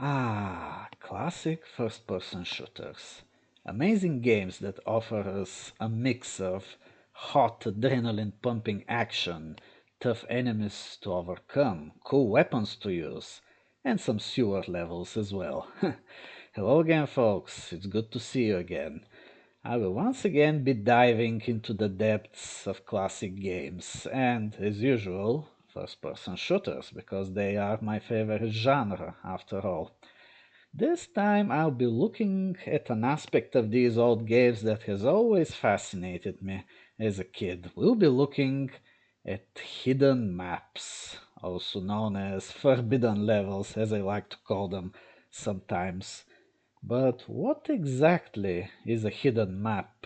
Ah, classic first-person shooters. Amazing games that offer us a mix of hot adrenaline-pumping action, tough enemies to overcome, cool weapons to use, and some sewer levels as well. Hello again, folks. It's good to see you again. I will once again be diving into the depths of classic games, and as usual, first-person shooters, because they are my favorite genre after all. This time I'll be looking at an aspect of these old games that has always fascinated me as a kid. We'll be looking at hidden maps, also known as forbidden levels, as I like to call them sometimes. But what exactly is a hidden map?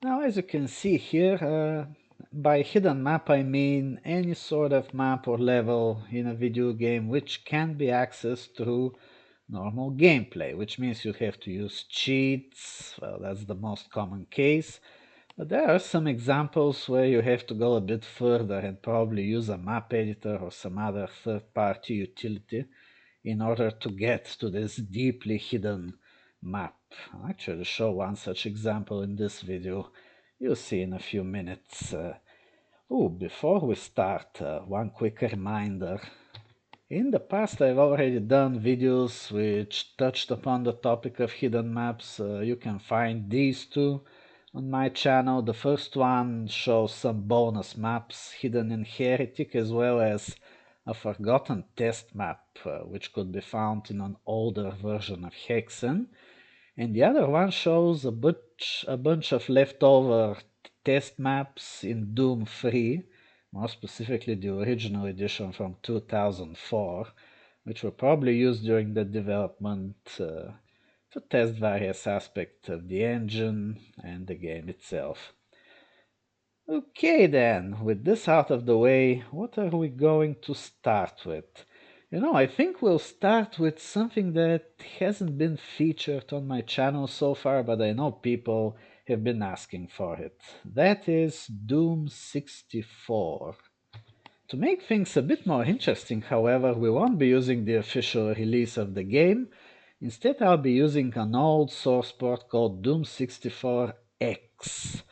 Now, as you can see here, by hidden map I mean any sort of map or level in a video game which can be accessed through normal gameplay, which means you have to use cheats. Well, that's the most common case. But there are some examples where you have to go a bit further and probably use a map editor or some other third-party utility in order to get to this deeply hidden map. I'll actually show one such example in this video. You'll see in a few minutes. Before we start, one quick reminder. In the past I've already done videos which touched upon the topic of hidden maps. You can find these two on my channel. The first one shows some bonus maps hidden in Heretic, as well as a forgotten test map which could be found in an older version of Hexen. And the other one shows a bunch of leftover test maps in Doom 3, more specifically the original edition from 2004, which were probably used during the development to test various aspects of the engine and the game itself. Okay then, with this out of the way, what are we going to start with? I think we'll start with something that hasn't been featured on my channel so far, but I know people have been asking for it. That is Doom 64. To make things a bit more interesting, however, we won't be using the official release of the game. Instead, I'll be using an old source port called Doom 64X,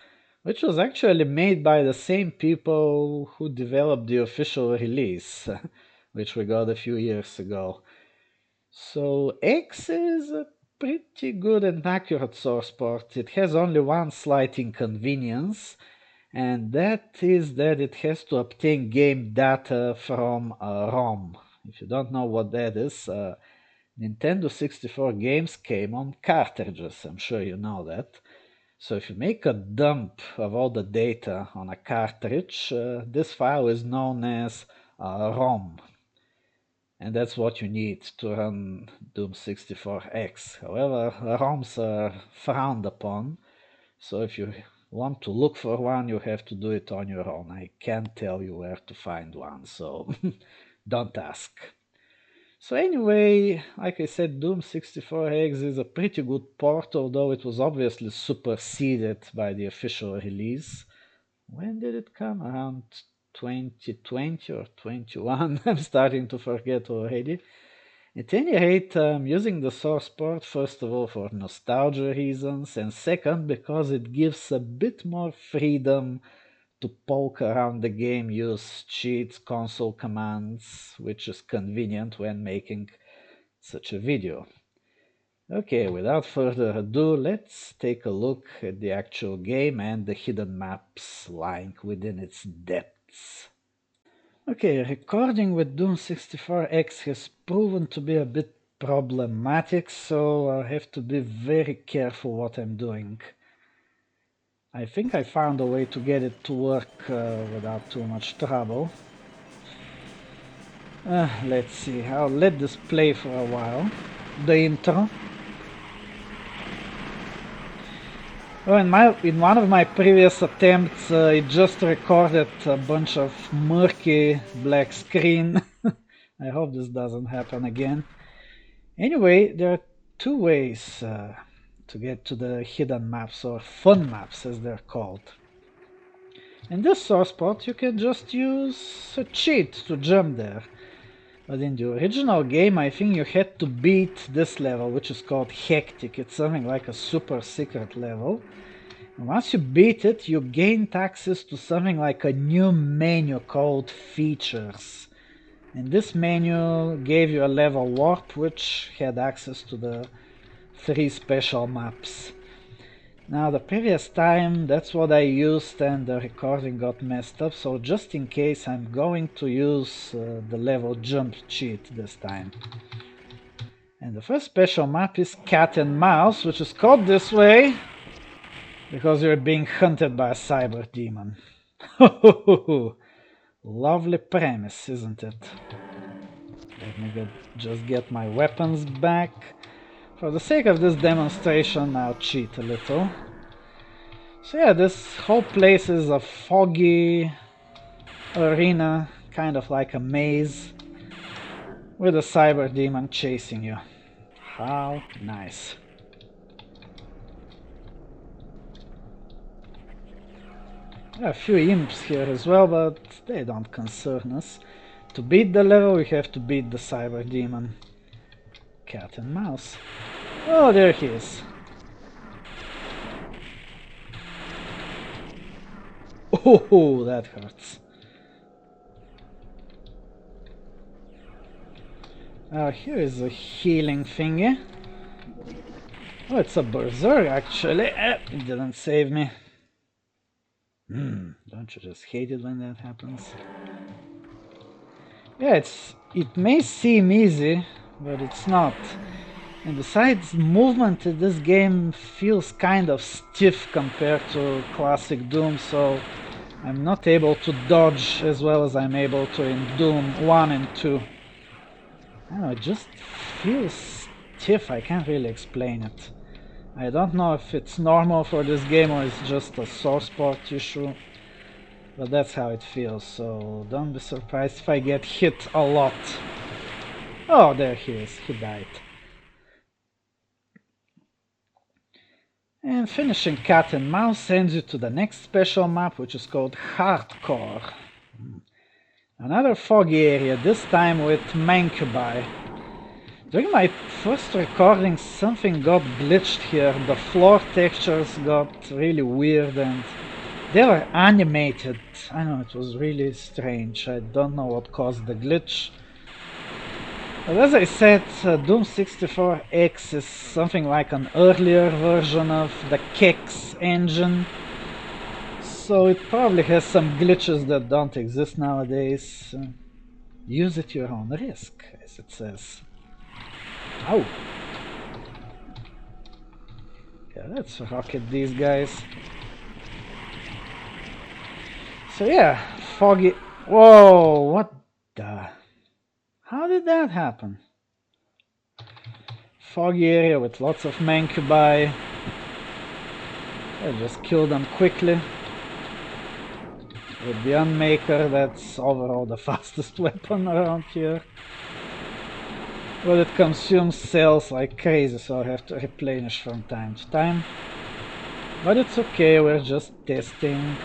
which was actually made by the same people who developed the official release, which we got a few years ago. So X is a pretty good and accurate source port. It has only one slight inconvenience, and that is that it has to obtain game data from a ROM. If you don't know what that is, Nintendo 64 games came on cartridges, I'm sure you know that. So if you make a dump of all the data on a cartridge, this file is known as a ROM. And that's what you need to run Doom 64X. However, ROMs are frowned upon, so if you want to look for one, you have to do it on your own. I can't tell you where to find one, so don't ask. So anyway, like I said, Doom 64X is a pretty good port, although it was obviously superseded by the official release. When did it come? Around 2020 or 21? I'm starting to forget already. At any rate, I'm using the source port first of all for nostalgia reasons, and second because it gives a bit more freedom to poke around the game, use cheats, console commands, which is convenient when making such a video. Okay, without further ado, let's take a look at the actual game and the hidden maps lying within its depths. Okay, recording with Doom 64X has proven to be a bit problematic, so I have to be very careful what I'm doing. I think I found a way to get it to work without too much trouble. Let's see, I'll let this play for a while. The intro. Oh, in one of my previous attempts, it just recorded a bunch of murky black screen. I hope this doesn't happen again. Anyway, there are two ways to get to the hidden maps, or fun maps as they're called. In this source port, you can just use a cheat to jump there. But in the original game, I think you had to beat this level, which is called Hectic. It's something like a super secret level. And once you beat it, you gained access to something like a new menu called Features. And this menu gave you a level warp, which had access to the 3 special maps. Now the previous time that's what I used and the recording got messed up, so just in case I'm going to use the level jump cheat this time. And the first special map is Cat and Mouse, which is called this way because you're being hunted by a cyber demon. Lovely premise, isn't it? Let me just get my weapons back. For the sake of this demonstration, I'll cheat a little. So yeah, this whole place is a foggy arena, kind of like a maze, with a cyber demon chasing you. How nice. There are a few imps here as well, but they don't concern us. To beat the level, we have to beat the cyber demon. Cat and mouse. Oh, there he is. Oh, that hurts. Here is a healing thingy. Oh, it's a berserk actually. It didn't save me. Don't you just hate it when that happens? Yeah, it may seem easy, but it's not. And besides, movement in this game feels kind of stiff compared to classic Doom, so I'm not able to dodge as well as I'm able to in Doom 1 and 2. I don't know, it just feels stiff, I can't really explain it. I don't know if it's normal for this game or it's just a source port issue, but that's how it feels, so don't be surprised if I get hit a lot. Oh, there he is, he died. And finishing Cat and Mouse sends you to the next special map, which is called Hardcore. Another foggy area, this time with Mancubi. During my first recording, something got glitched here. The floor textures got really weird and they were animated. I know, it was really strange. I don't know what caused the glitch. But as I said, Doom 64X is something like an earlier version of the Kex engine. So it probably has some glitches that don't exist nowadays. Use at your own risk, as it says. Ow! Yeah, let's rocket these guys. So yeah, foggy... Whoa, what the... How did that happen? Foggy area with lots of Mancubi. I'll just kill them quickly. With the Unmaker, that's overall the fastest weapon around here. But it consumes cells like crazy, so I have to replenish from time to time. But it's okay, we're just testing.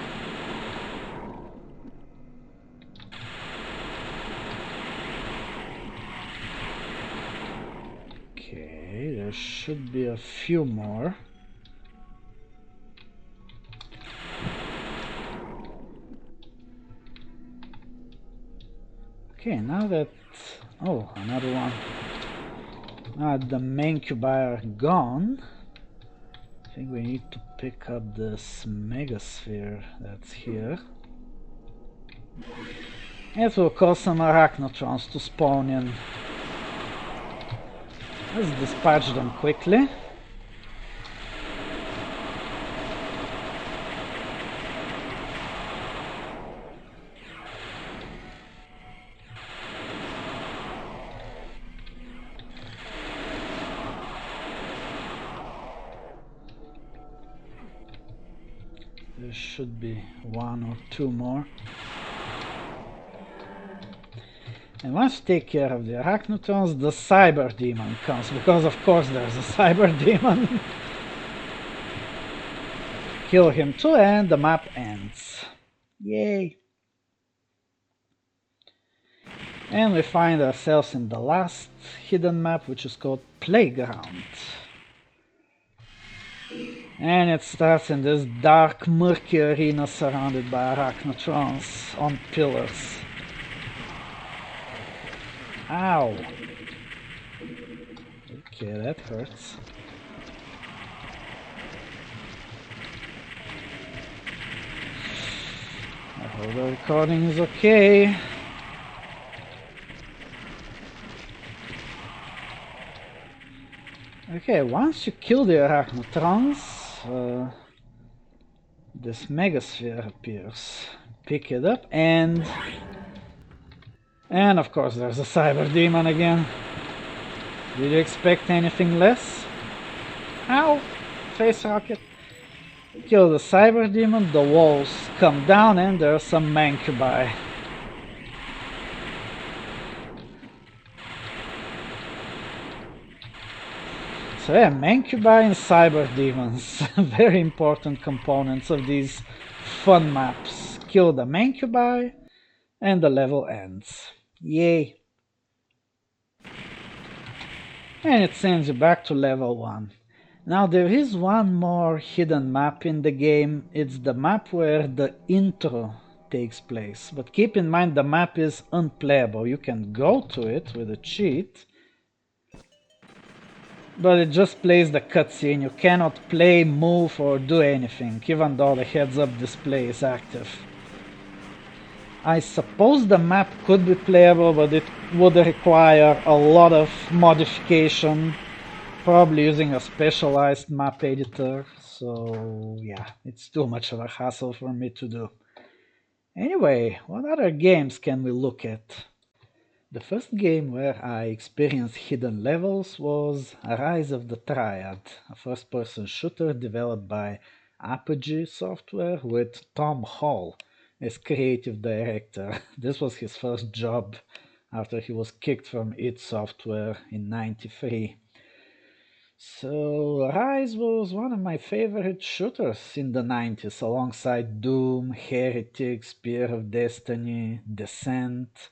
Okay, there should be a few more. Okay, now that... Oh, another one. Now that the Mancubi are gone, I think we need to pick up this Megasphere that's here. It will cause some Arachnotrons to spawn in. Let's dispatch them quickly. There should be one or two more. And once you take care of the Arachnotrons, the Cyber Demon comes, because of course there's a Cyber Demon. Kill him too and the map ends. Yay! And we find ourselves in the last hidden map, which is called Playground. And it starts in this dark, murky arena surrounded by arachnotrons on pillars. Ow! Okay, that hurts. I hope the recording is okay. Okay, once you kill the arachnotrons, this megasphere appears. Pick it up and of course there's a cyber demon again. Did you expect anything less? Ow! Face rocket. Kill the cyber demon, the walls come down and there's some mancubi. So yeah, mancubi and cyber demons, very important components of these fun maps. Kill the mancubi and the level ends. Yay! And it sends you back to level 1. Now there is one more hidden map in the game. It's the map where the intro takes place. But keep in mind the map is unplayable. You can go to it with a cheat, but it just plays the cutscene. You cannot play, move or do anything, even though the heads-up display is active. I suppose the map could be playable, but it would require a lot of modification, probably using a specialized map editor, so yeah, it's too much of a hassle for me to do. Anyway, what other games can we look at? The first game where I experienced hidden levels was Rise of the Triad, a first-person shooter developed by Apogee Software with Tom Hall as creative director. This was his first job after he was kicked from id Software in '93. So Rise was one of my favorite shooters in the '90s, alongside Doom, Heretic, Spear of Destiny, Descent.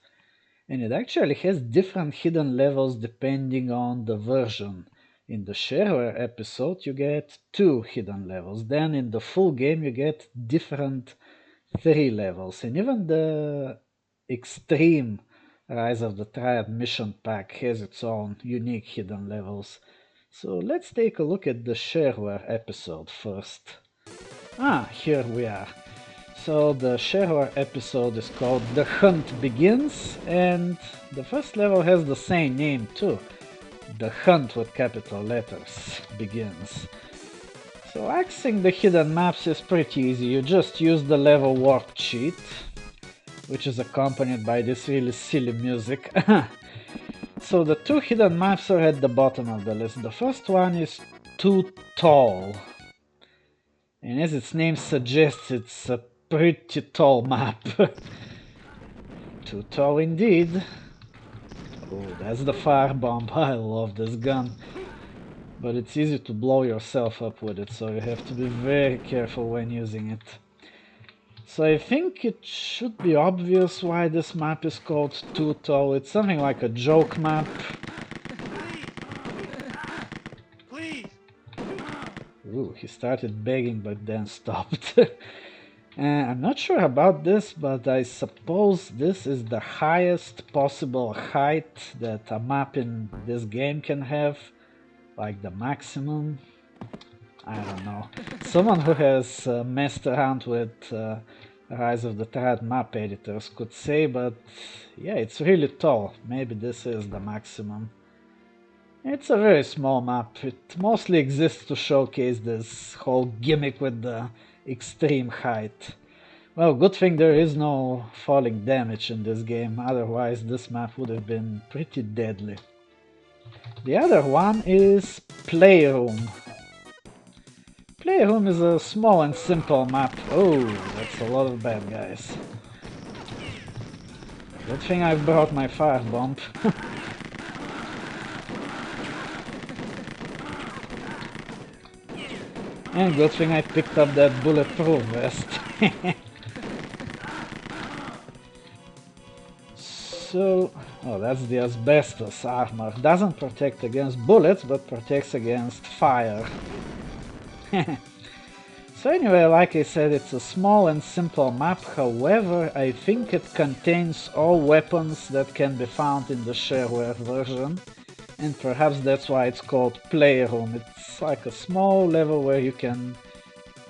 And it actually has different hidden levels depending on the version. In the shareware episode you get 2 hidden levels, then in the full game you get different 3 levels, and even the extreme Rise of the Triad mission pack has its own unique hidden levels. So let's take a look at the shareware episode first. Here we are. So the shareware episode is called The Hunt Begins, and the first level has the same name too. The Hunt with capital letters begins. So accessing the hidden maps is pretty easy. You just use the level warp cheat, which is accompanied by this really silly music. So the 2 hidden maps are at the bottom of the list. The first one is Too Tall. And as its name suggests, it's a pretty tall map. Too tall indeed. Oh, that's the firebomb. I love this gun. But it's easy to blow yourself up with it, so you have to be very careful when using it. So I think it should be obvious why this map is called Too Tall. It's something like a joke map. Please. Ooh, he started begging but then stopped. I'm not sure about this, but I suppose this is the highest possible height that a map in this game can have. Like the maximum. I don't know. Someone who has messed around with Rise of the Triad map editors could say, but yeah, it's really tall. Maybe this is the maximum. It's a very small map. It mostly exists to showcase this whole gimmick with the extreme height. Well, good thing there is no falling damage in this game, otherwise this map would have been pretty deadly. The other one is Playroom. Playroom is a small and simple map. Oh, that's a lot of bad guys. Good thing I brought my firebomb. And good thing I picked up that bulletproof vest. So, oh, that's the asbestos armor. Doesn't protect against bullets, but protects against fire. So anyway, like I said, it's a small and simple map, however, I think it contains all weapons that can be found in the shareware version, and perhaps that's why it's called Playroom. It's like a small level where you can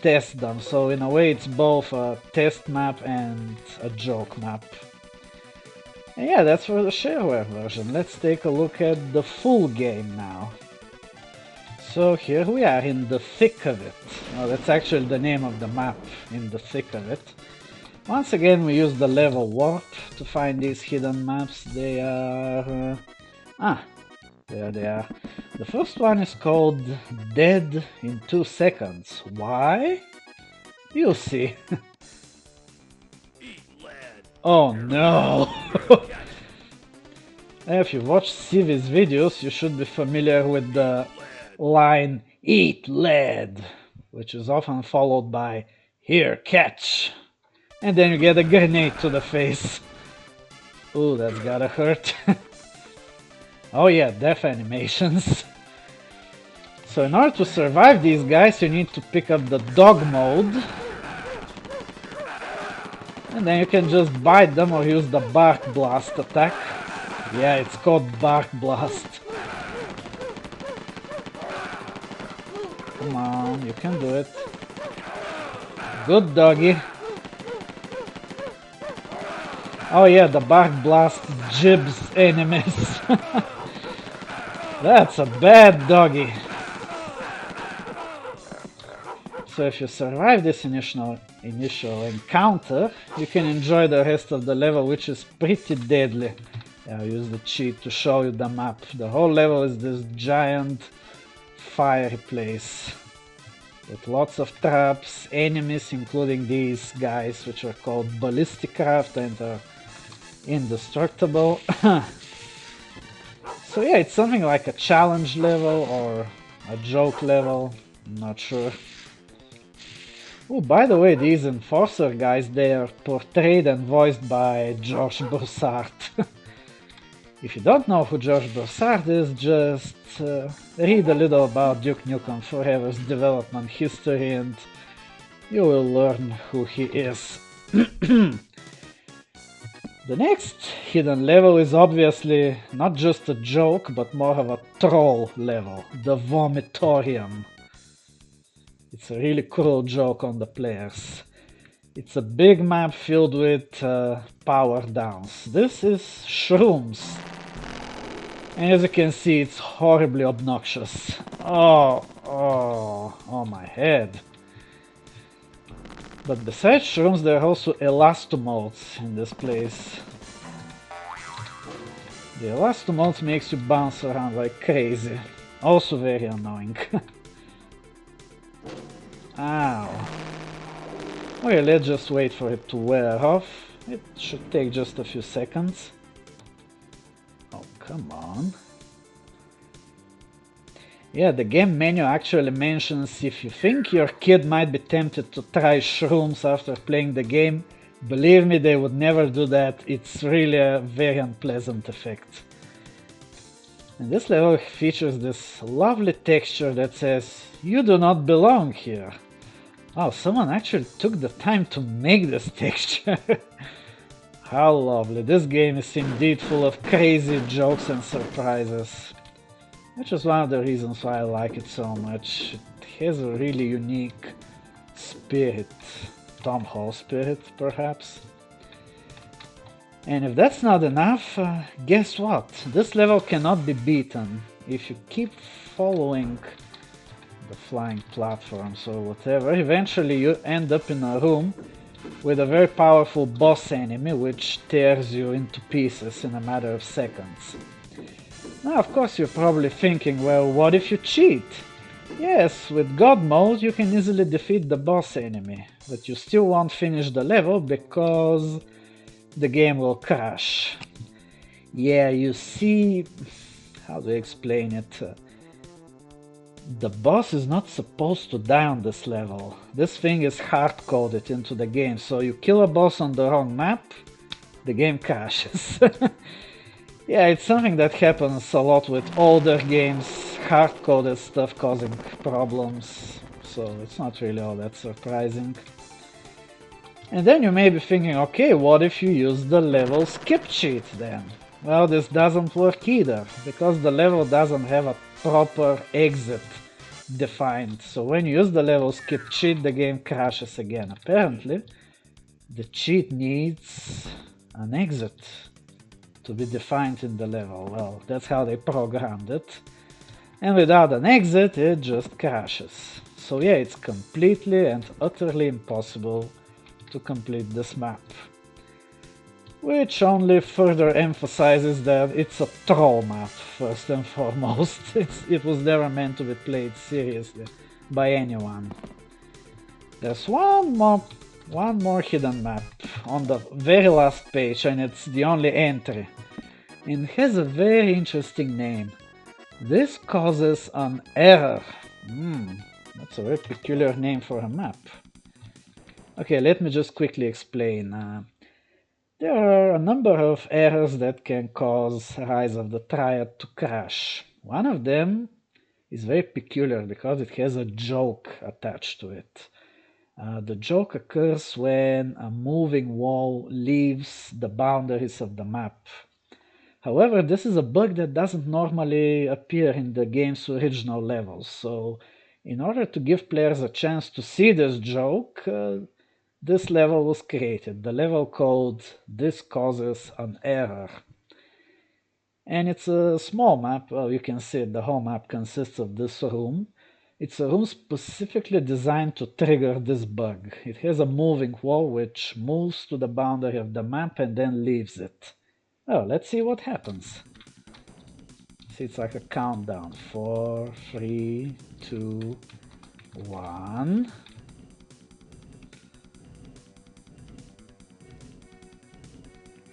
test them, so in a way it's both a test map and a joke map. And yeah, that's for the shareware version. Let's take a look at the full game now. So here we are in the thick of it. Well, that's actually the name of the map, in the thick of it. Once again we use the level warp to find these hidden maps. They are... there they are. The first one is called Dead in 2 Seconds. Why? You'll see. Oh no! If you watch Civi's videos, you should be familiar with the line "Eat lead," which is often followed by "Here, catch!" and then you get a grenade to the face. Ooh, that's gotta hurt. Oh yeah, death animations. So in order to survive these guys, you need to pick up the dog mode. And then you can just bite them or use the bark blast attack. Yeah, it's called bark blast. Come on, you can do it. Good doggy. Oh yeah, the bark blast jibs enemies. That's a bad doggy. So if you survive this initial encounter, you can enjoy the rest of the level, which is pretty deadly. I'll use the cheat to show you the map. The whole level is this giant fiery place with lots of traps, enemies, including these guys, which are called ballistic craft and are indestructible. So yeah, it's something like a challenge level or a joke level, I'm not sure. Oh, by the way, these enforcer guys, they are portrayed and voiced by George Broussard. If you don't know who George Broussard is, just read a little about Duke Nukem Forever's development history and you will learn who he is. The next hidden level is obviously not just a joke, but more of a troll level, the Vomitorium. It's a really cruel joke on the players. It's a big map filled with power downs. This is shrooms. And as you can see, it's horribly obnoxious. Oh my head. But besides shrooms, there are also elastomodes in this place. The elastomodes makes you bounce around like crazy. Also very annoying. Ow. Okay, let's just wait for it to wear off. It should take just a few seconds. Oh, come on. Yeah, the game menu actually mentions if you think your kid might be tempted to try shrooms after playing the game, believe me, they would never do that. It's really a very unpleasant effect. And this level features this lovely texture that says, "You do not belong here." Oh, someone actually took the time to make this texture. How lovely. This game is indeed full of crazy jokes and surprises. Which is one of the reasons why I like it so much. It has a really unique spirit. Tom Hall spirit, perhaps. And if that's not enough, guess what? This level cannot be beaten if you keep following the flying platforms or whatever. Eventually you end up in a room with a very powerful boss enemy which tears you into pieces in a matter of seconds. Now, of course, you're probably thinking, well, what if you cheat? Yes, with God mode you can easily defeat the boss enemy, but you still won't finish the level because the game will crash. Yeah, you see, how do I explain it? The boss is not supposed to die on this level. This thing is hard-coded into the game, so you kill a boss on the wrong map, the game crashes. Yeah, it's something that happens a lot with older games, hard-coded stuff causing problems, so it's not really all that surprising. And then you may be thinking, okay, what if you use the level skip cheat then? Well, this doesn't work either, because the level doesn't have a proper exit defined. So when you use the level skip cheat, the game crashes again. Apparently, the cheat needs an exit to be defined in the level. Well, that's how they programmed it. And without an exit, it just crashes. So yeah, it's completely and utterly impossible to complete this map. Which only further emphasizes that it's a troll map, first and foremost. It was never meant to be played seriously by anyone. There's one more hidden map on the very last page, and it's the only entry. And it has a very interesting name. This causes an error. That's a very peculiar name for a map. Okay, let me just quickly explain. There are a number of errors that can cause Rise of the Triad to crash. One of them is very peculiar because it has a joke attached to it. The joke occurs when a moving wall leaves the boundaries of the map. However, this is a bug that doesn't normally appear in the game's original levels, so in order to give players a chance to see this joke, this level was created. The level called "This Causes an Error." And it's a small map. Well, you can see it. The whole map consists of this room. It's a room specifically designed to trigger this bug. It has a moving wall which moves to the boundary of the map and then leaves it. Well, let's see what happens. See, it's like a countdown. 4, 3, 2, 1.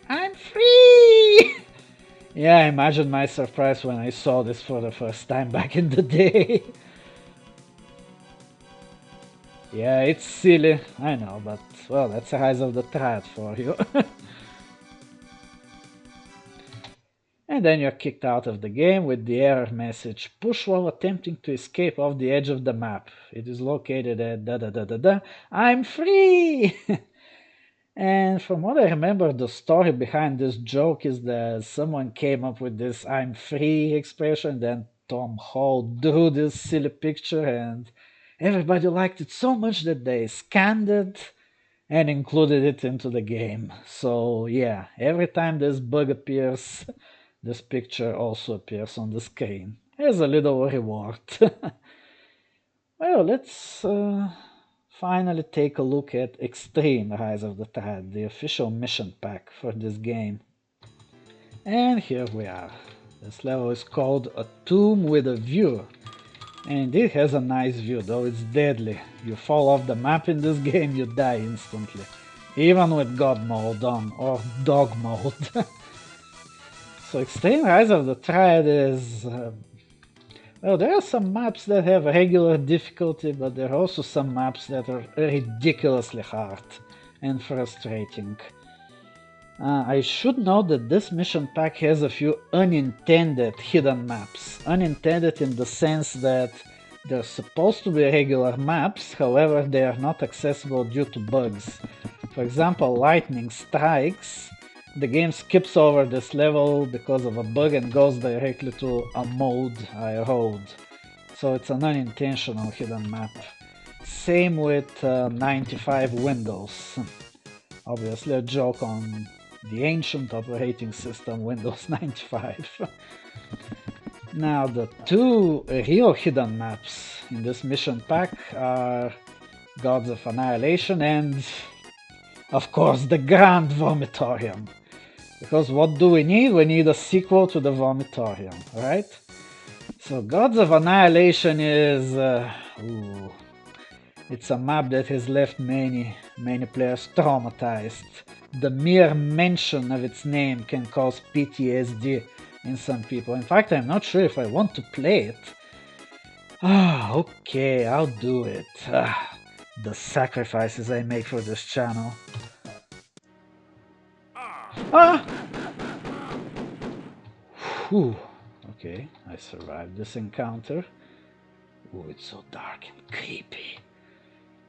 I'm free! Yeah, I imagine my surprise when I saw this for the first time back in the day. Yeah, it's silly, I know, but well, that's the Rise of the Triad for you. And then you're kicked out of the game with the error message, push while attempting to escape off the edge of the map. It is located at da da da da da. I'm free! And from what I remember, the story behind this joke is that someone came up with this "I'm free" expression, then Tom Hall drew this silly picture, and everybody liked it so much that they scanned it and included it into the game. So yeah, every time this bug appears, this picture also appears on the screen as a little reward. Well, let's finally take a look at Extreme Rise of the Triad, the official mission pack for this game. And here we are. This level is called A Tomb with a View. And it has a nice view, though it's deadly. You fall off the map in this game, you die instantly. Even with God mode on, or dog mode. So Extreme Rise of the Triad is... well, there are some maps that have regular difficulty, but there are also some maps that are ridiculously hard and frustrating. I should note that this mission pack has a few unintended hidden maps. Unintended in the sense that they're supposed to be regular maps, however they are not accessible due to bugs. For example, lightning strikes. The game skips over this level because of a bug and goes directly to a mode I rolled. So it's an unintentional hidden map. Same with 95 Windows. Obviously a joke on the ancient operating system Windows 95. Now the two real hidden maps in this mission pack are Gods of Annihilation and, of course, the Grand Vomitorium. Because what do we need? We need a sequel to the Vomitorium, right? So Gods of Annihilation is... it's a map that has left many players traumatized. The mere mention of its name can cause PTSD in some people. In fact, I'm not sure if I want to play it. Okay, I'll do it. The sacrifices I make for this channel. Ah! Whew. Okay, I survived this encounter. Ooh, it's so dark and creepy.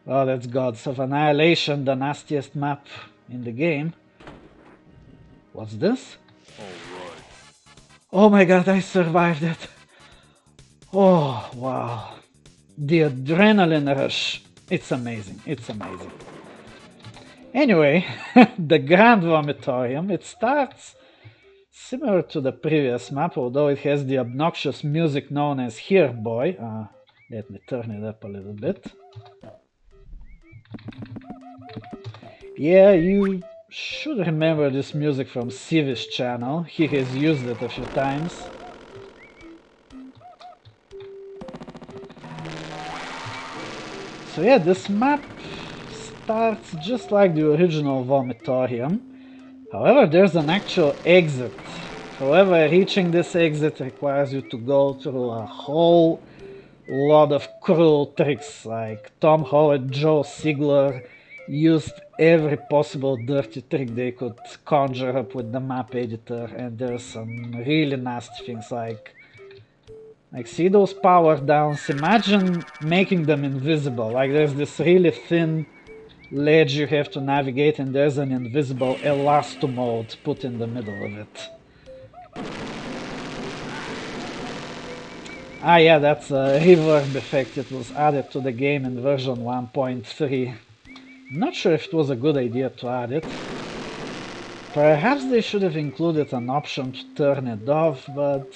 Oh, that's Gods of Annihilation, the nastiest map in the game. What's this? Alright. Oh my god, I survived it. Oh, wow. The adrenaline rush. It's amazing. It's amazing. Anyway, the Grand Vomitorium, it starts similar to the previous map, although it has the obnoxious music known as Here Boy. Let me turn it up a little bit. Yeah, you should remember this music from Civi's channel. He has used it a few times. So yeah, this map starts just like the original Vomitorium. However, there's an actual exit. However, reaching this exit requires you to go through a whole lot of cruel tricks, like Tom Howard, Joe Sigler used every possible dirty trick they could conjure up with the map editor, and there's some really nasty things like see those power downs, imagine making them invisible, like there's this really thin ledge you have to navigate and there's an invisible elastomode put in the middle of it. Ah yeah, that's a reverb effect, it was added to the game in version 1.3. Not sure if it was a good idea to add it. Perhaps they should have included an option to turn it off, but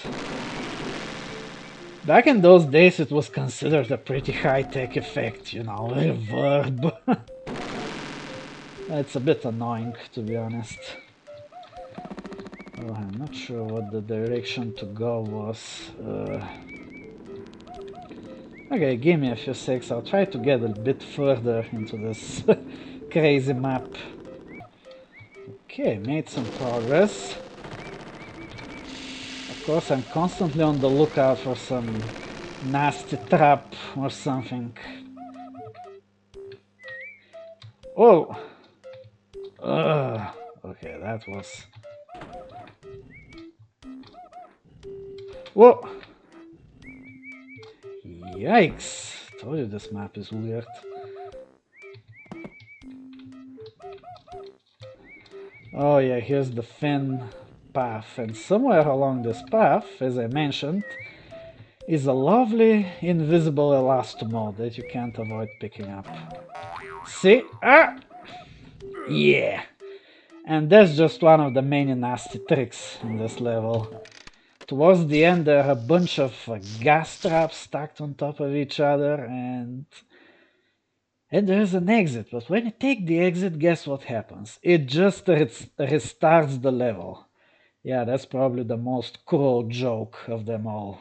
back in those days it was considered a pretty high-tech effect, you know, reverb. It's a bit annoying, to be honest. Oh, I'm not sure what the direction to go was. Okay, give me a few seconds, I'll try to get a bit further into this crazy map. Okay, made some progress. Of course, I'm constantly on the lookout for some nasty trap or something. Oh! Okay, that was... Whoa! Yikes! Told you this map is weird. Oh yeah, here's the thin path, and somewhere along this path, as I mentioned, is a lovely invisible elastomode that you can't avoid picking up. See? Ah! Yeah! And that's just one of the many nasty tricks in this level. Towards the end there are a bunch of gas traps stacked on top of each other, and there's an exit, but when you take the exit, guess what happens? It just restarts the level. Yeah, that's probably the most cruel joke of them all.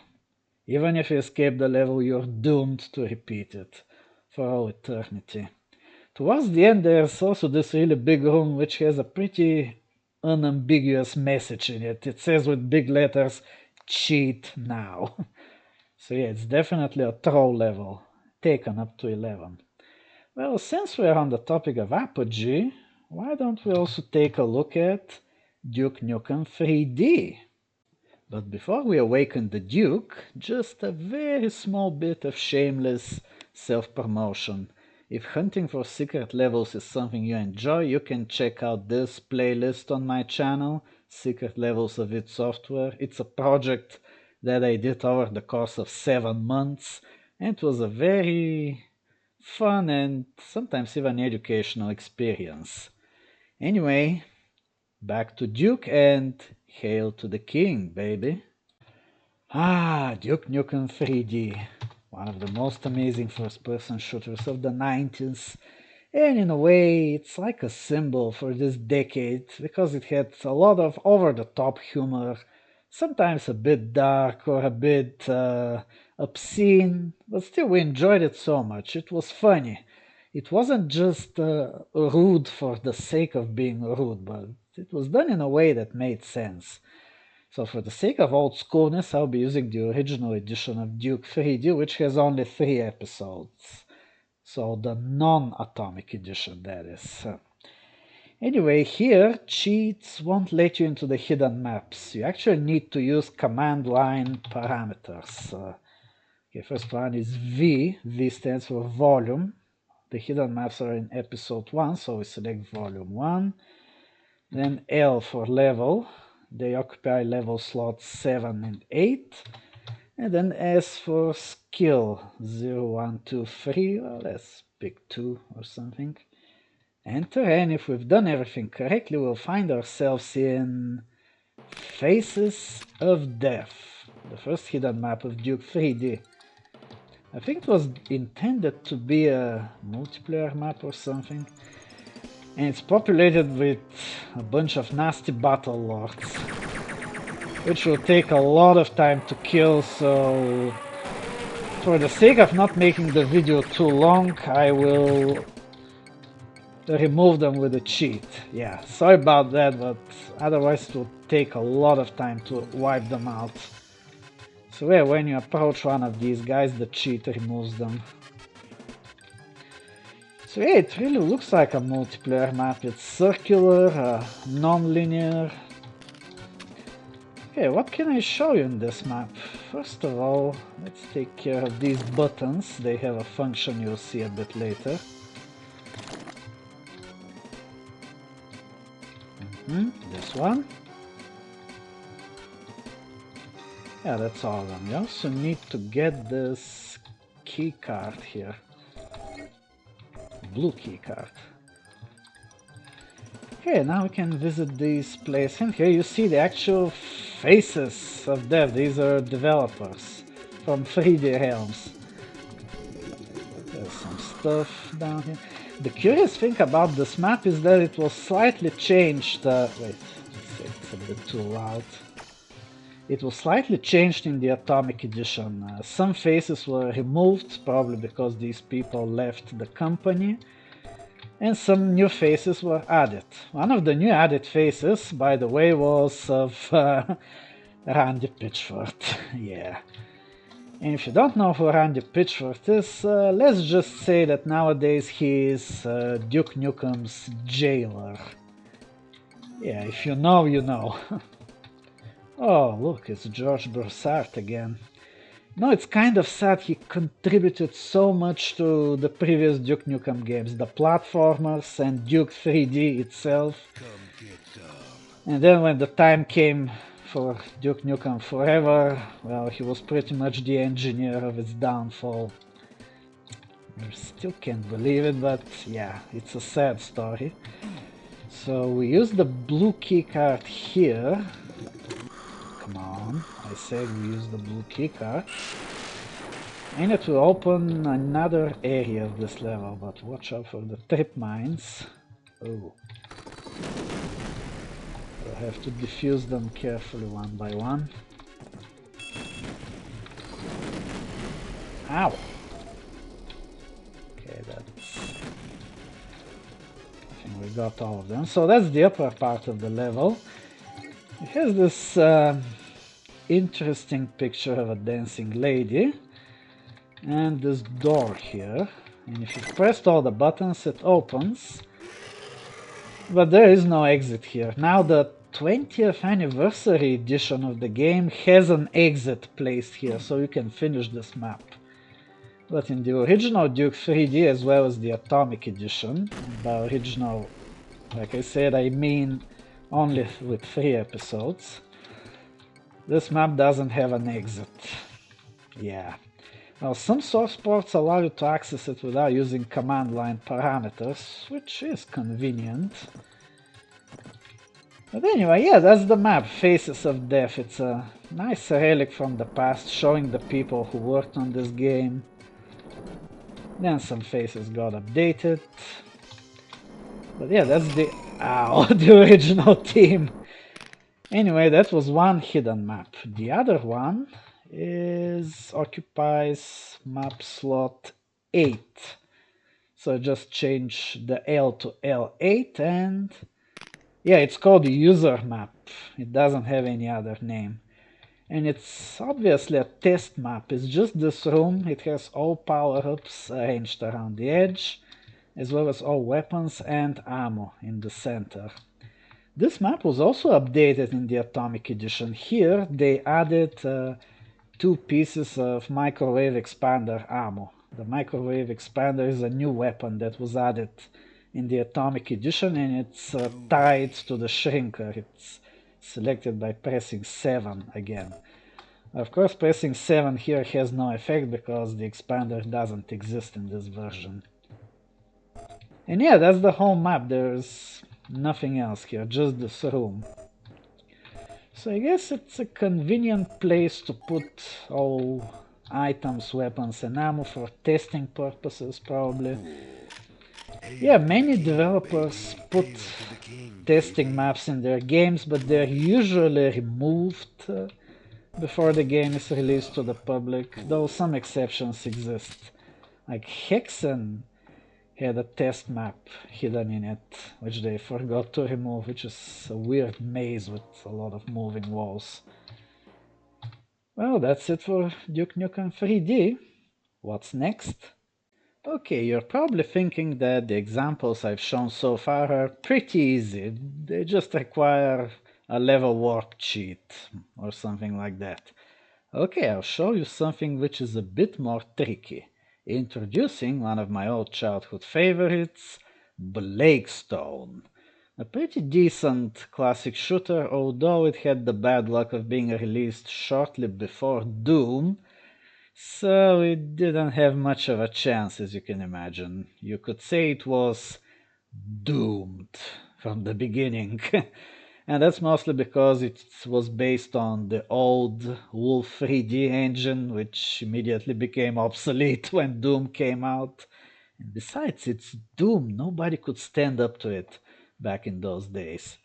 Even if you escape the level, you're doomed to repeat it for all eternity. Towards the end, there's also this really big room which has a pretty unambiguous message in it. It says with big letters, cheat now. So yeah, it's definitely a troll level, taken up to 11. Well, since we're on the topic of apogee, why don't we also take a look at Duke Nukem 3D? But before we awaken the Duke, just a very small bit of shameless self-promotion. If hunting for secret levels is something you enjoy, you can check out this playlist on my channel, Secret Levels of id Software. It's a project that I did over the course of 7 months, and it was a very fun and sometimes even educational experience. Anyway, back to Duke and hail to the king, baby. Duke Nukem 3D, one of the most amazing first-person shooters of the 90s, and in a way it's like a symbol for this decade because it had a lot of over-the-top humor, sometimes a bit dark or a bit obscene, but still we enjoyed it so much. It was funny. It wasn't just rude for the sake of being rude, but it was done in a way that made sense. So for the sake of old schoolness, I'll be using the original edition of Duke 3D, which has only 3 episodes. So the non-atomic edition, that is. Anyway, here cheats won't let you into the hidden maps. You actually need to use command line parameters. Okay, first one is V. V stands for volume. The hidden maps are in episode 1, so we select volume 1. Then L for level. They occupy level slots 7 and 8. And then S for skill, 0, 1, 2, 3. Well, let's pick 2 or something. Enter, and if we've done everything correctly, we'll find ourselves in Faces of Death, the first hidden map of Duke 3D. I think it was intended to be a multiplayer map or something, and it's populated with a bunch of nasty battle lords, which will take a lot of time to kill, so for the sake of not making the video too long, I will remove them with a cheat. Yeah, sorry about that, but otherwise it will take a lot of time to wipe them out. So yeah, when you approach one of these guys, the cheat removes them. So yeah, it really looks like a multiplayer map. It's circular, non-linear. Okay, what can I show you in this map? First of all, let's take care of these buttons. They have a function you'll see a bit later. This one. Yeah, that's all of them. You also need to get this key card here. Blue key card. Okay, now we can visit this place, and here you see the actual faces of death. These are developers from 3D Realms. There's some stuff down here. The curious thing about this map is that it was slightly changed. Wait, it's a bit too loud. It was slightly changed in the Atomic Edition. Some faces were removed, probably because these people left the company, and some new faces were added. One of the new added faces, by the way, was of Randy Pitchford. Yeah. And if you don't know who Randy Pitchford is, let's just say that nowadays he is Duke Nukem's jailer. Yeah, if you know, you know. Oh, look, it's George Broussard again. No, it's kind of sad. He contributed so much to the previous Duke Nukem games, the platformers and Duke 3D itself. And then when the time came for Duke Nukem Forever, well, he was pretty much the engineer of its downfall. I still can't believe it, but yeah, it's a sad story. So we use the blue keycard here. Come on, I said we use the blue keycard. And it will open another area of this level, but watch out for the trip mines. Oh. We'll have to defuse them carefully one by one. Ow! Okay, that's... I think we got all of them. So that's the upper part of the level. It has this interesting picture of a dancing lady. And this door here. And if you pressed all the buttons, it opens. But there is no exit here. Now the 20th anniversary edition of the game has an exit placed here, so you can finish this map. But in the original Duke 3D, as well as the Atomic Edition, by original, like I said, I mean only with 3 episodes, this map doesn't have an exit. Yeah. Now, some source ports allow you to access it without using command line parameters, which is convenient. But anyway, yeah, that's the map, Faces of Death. It's a nice relic from the past, showing the people who worked on this game. Then some faces got updated. But yeah, that's the... Ow, the original team. Anyway, that was one hidden map. The other one occupies map slot 8. So just change the L to L8 and yeah, it's called the user map. It doesn't have any other name. And it's obviously a test map. It's just this room. It has all power-ups arranged around the edge. as well as all weapons and ammo in the center. This map was also updated in the Atomic Edition. Here they added 2 pieces of microwave expander ammo. The microwave expander is a new weapon that was added in the Atomic Edition, and it's tied to the shrinker. It's selected by pressing 7 again. Of course, pressing 7 here has no effect because the expander doesn't exist in this version. And yeah, that's the whole map. There's nothing else here, just this room. So I guess it's a convenient place to put all items, weapons and ammo for testing purposes, probably. Yeah, many developers put testing maps in their games, but they're usually removed before the game is released to the public, though some exceptions exist. Like Hexen had a test map hidden in it, which they forgot to remove, which is a weird maze with a lot of moving walls. Well, that's it for Duke Nukem 3D. What's next? Okay, you're probably thinking that the examples I've shown so far are pretty easy. They just require a level warp cheat or something like that. Okay, I'll show you something which is a bit more tricky. Introducing one of my old childhood favorites, Blakestone. A pretty decent classic shooter, although it had the bad luck of being released shortly before Doom, so it didn't have much of a chance, as you can imagine. You could say it was doomed from the beginning. And that's mostly because it was based on the old Wolf 3D engine, which immediately became obsolete when Doom came out. And besides, it's Doom. Nobody could stand up to it back in those days.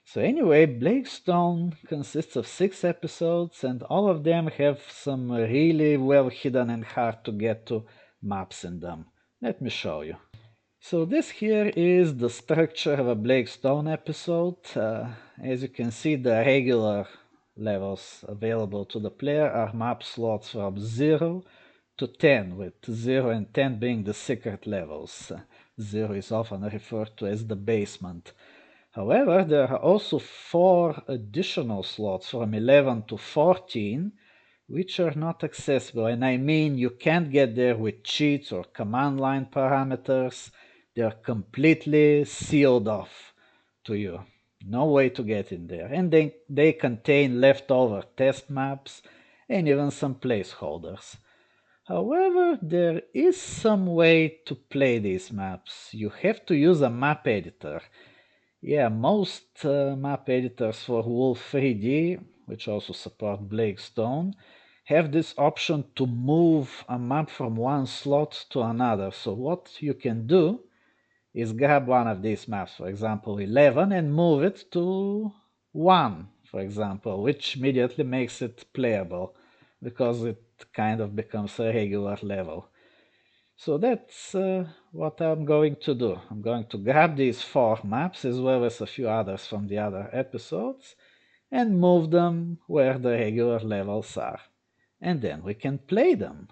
So anyway, Blakestone consists of 6 episodes, and all of them have some really well hidden and hard to get to maps in them. Let me show you. So this here is the structure of a Blakestone episode. As you can see, the regular levels available to the player are map slots from 0 to 10, with 0 and 10 being the secret levels. 0 is often referred to as the basement. However, there are also 4 additional slots from 11 to 14, which are not accessible. And I mean, you can't get there with cheats or command line parameters. They're completely sealed off to you. No way to get in there. And they contain leftover test maps and even some placeholders. However, there is some way to play these maps. You have to use a map editor. Yeah, most map editors for Wolf 3D, which also support Blakestone, have this option to move a map from one slot to another. So what you can do is grab one of these maps, for example 11, and move it to 1, for example, which immediately makes it playable, because it kind of becomes a regular level. So that's what I'm going to do. I'm going to grab these 4 maps, as well as a few others from the other episodes, and move them where the regular levels are. And then we can play them.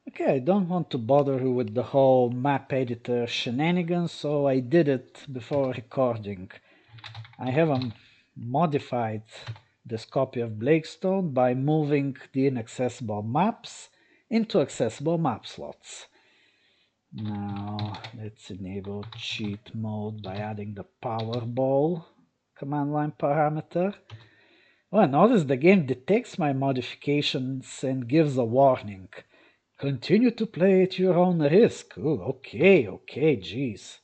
Okay, I don't want to bother you with the whole map editor shenanigans, so I did it before recording. I haven't modified this copy of Blakestone by moving the inaccessible maps into accessible map slots. Now let's enable cheat mode by adding the Powerball command line parameter. Well, notice the game detects my modifications and gives a warning. Continue to play at your own risk. Ooh, okay, geez.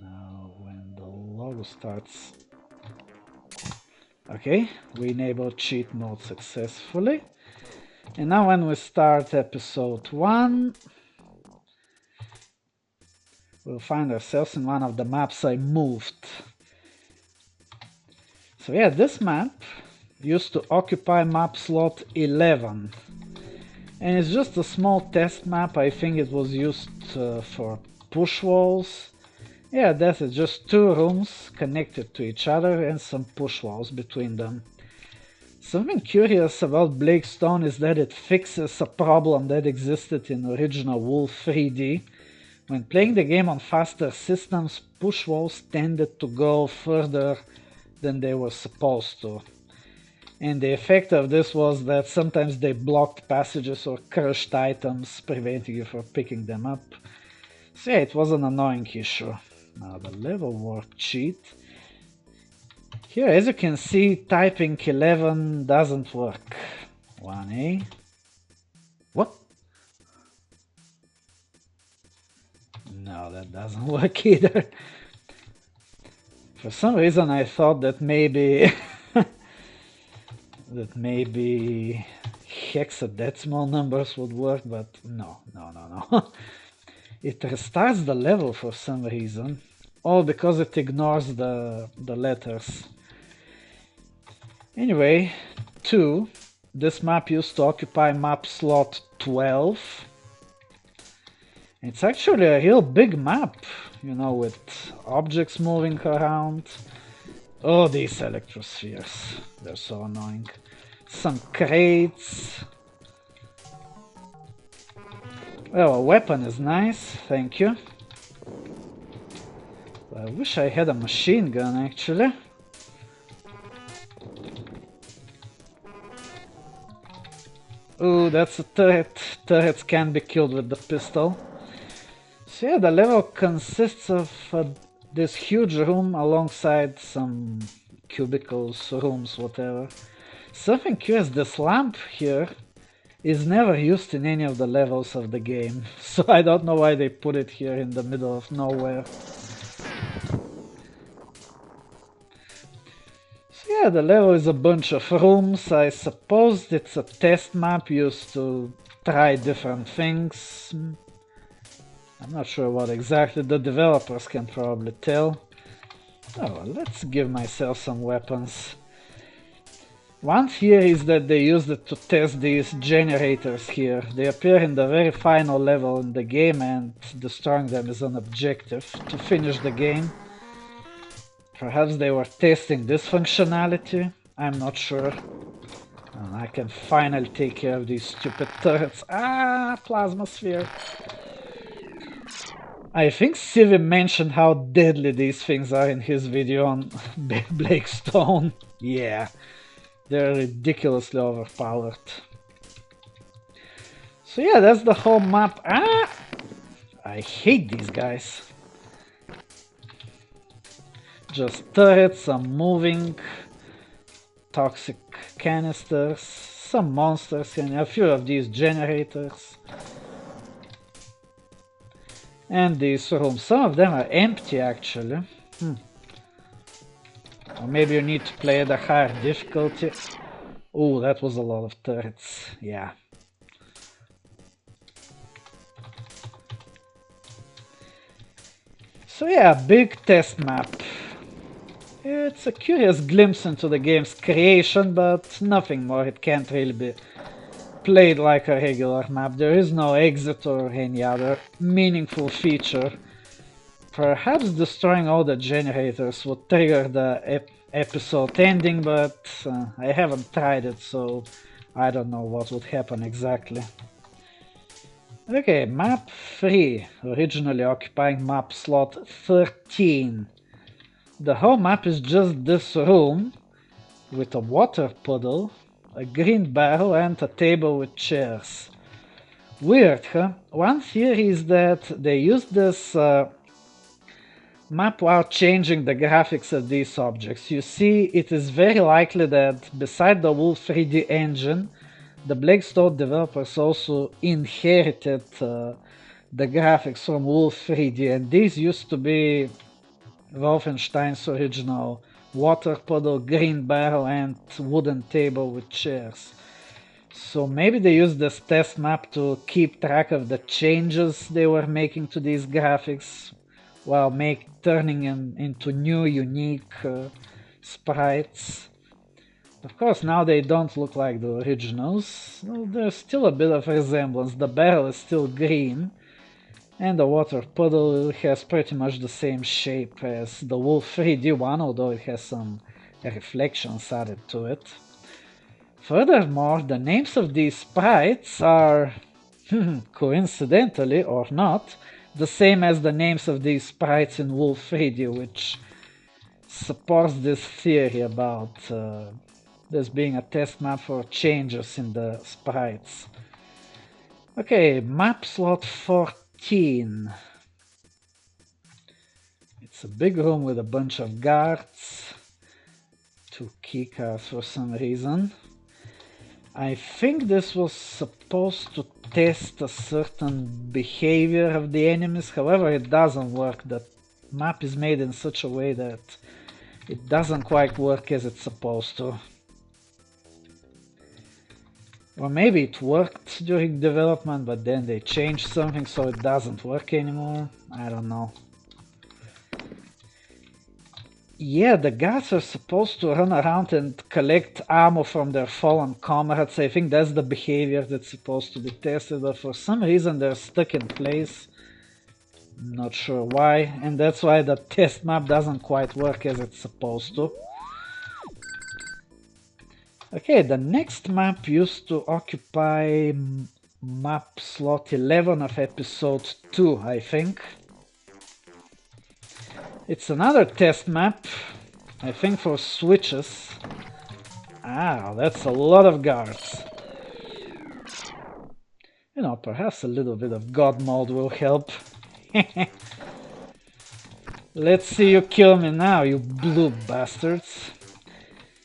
Now when the logo starts. Okay, we enabled cheat mode successfully. And now when we start episode 1, we'll find ourselves in one of the maps I moved. So yeah, this map used to occupy map slot 11. And it's just a small test map. I think it was used for push walls. Yeah, that's it, just 2 rooms connected to each other and some push walls between them. Something curious about Blake Stone is that it fixes a problem that existed in original Wolf 3D. When playing the game on faster systems, push walls tended to go further than they were supposed to. And the effect of this was that sometimes they blocked passages or crushed items, preventing you from picking them up. So yeah, it was an annoying issue. Now the level warp cheat. Here, as you can see, typing 11 doesn't work. 1A. What? No, that doesn't work either. For some reason I thought that maybe hexadecimal numbers would work, but no. It restarts the level for some reason, all because it ignores the letters. Anyway, 2. This map used to occupy map slot 12. It's actually a real big map, you know, with objects moving around. Oh, these electrospheres, they're so annoying. Some crates. Well, a weapon is nice, thank you. I wish I had a machine gun, actually. Ooh, that's a turret. Turrets can be killed with the pistol. So yeah, the level consists of this huge room alongside some cubicles, rooms, whatever. Something curious, this lamp here is never used in any of the levels of the game, so I don't know why they put it here in the middle of nowhere. So yeah, the level is a bunch of rooms. I suppose it's a test map used to try different things. I'm not sure what exactly, the developers can probably tell. Oh, well, let's give myself some weapons. One theory is that they used it to test these generators here. They appear in the very final level in the game, and destroying them is an objective to finish the game. Perhaps they were testing this functionality, I'm not sure. And I can finally take care of these stupid turrets. Ah, plasma sphere. I think Civi mentioned how deadly these things are in his video on Blake Stone. Yeah, they're ridiculously overpowered. So yeah, that's the whole map. Ah! I hate these guys. Just turrets, some moving toxic canisters, some monsters, and a few of these generators. And these rooms, some of them are empty actually. Or maybe you need to play at a higher difficulty. Oh, that was a lot of turrets, yeah. So yeah, big test map. It's a curious glimpse into the game's creation, but nothing more. It can't really be played like a regular map. There is no exit or any other meaningful feature. Perhaps destroying all the generators would trigger the episode ending, but I haven't tried it, so I don't know what would happen exactly. Okay, map 3, originally occupying map slot 13. The whole map is just this room, with a water puddle, a green barrel and a table with chairs. Weird, huh? One theory is that they used this map while changing the graphics of these objects. You see, it is very likely that beside the Wolf 3D engine, the Blake Stone developers also inherited the graphics from Wolf 3D, and these used to be Wolfenstein's original water puddle, green barrel and wooden table with chairs. So maybe they used this test map to keep track of the changes they were making to these graphics while turning them into new unique sprites. Of course, now they don't look like the originals. Well, there's still a bit of resemblance. The barrel is still green, and the water puddle has pretty much the same shape as the Wolf 3D one, although it has some reflections added to it. Furthermore, the names of these sprites are, coincidentally or not, the same as the names of these sprites in Wolf 3D, which supports this theory about this being a test map for changes in the sprites. Okay, map slot 14. It's a big room with a bunch of guards, 2 keycards for some reason. I think this was supposed to test a certain behavior of the enemies, however it doesn't work. The map is made in such a way that it doesn't quite work as it's supposed to. Or maybe it worked during development, but then they changed something so it doesn't work anymore. I don't know. Yeah, the guards are supposed to run around and collect ammo from their fallen comrades. I think that's the behavior that's supposed to be tested, but for some reason they're stuck in place. Not sure why, and that's why the test map doesn't quite work as it's supposed to. Okay, the next map used to occupy map slot 11 of episode 2, I think. It's another test map, I think for switches. Ah, that's a lot of guards. You know, perhaps a little bit of God mode will help. Let's see you kill me now, you blue bastards.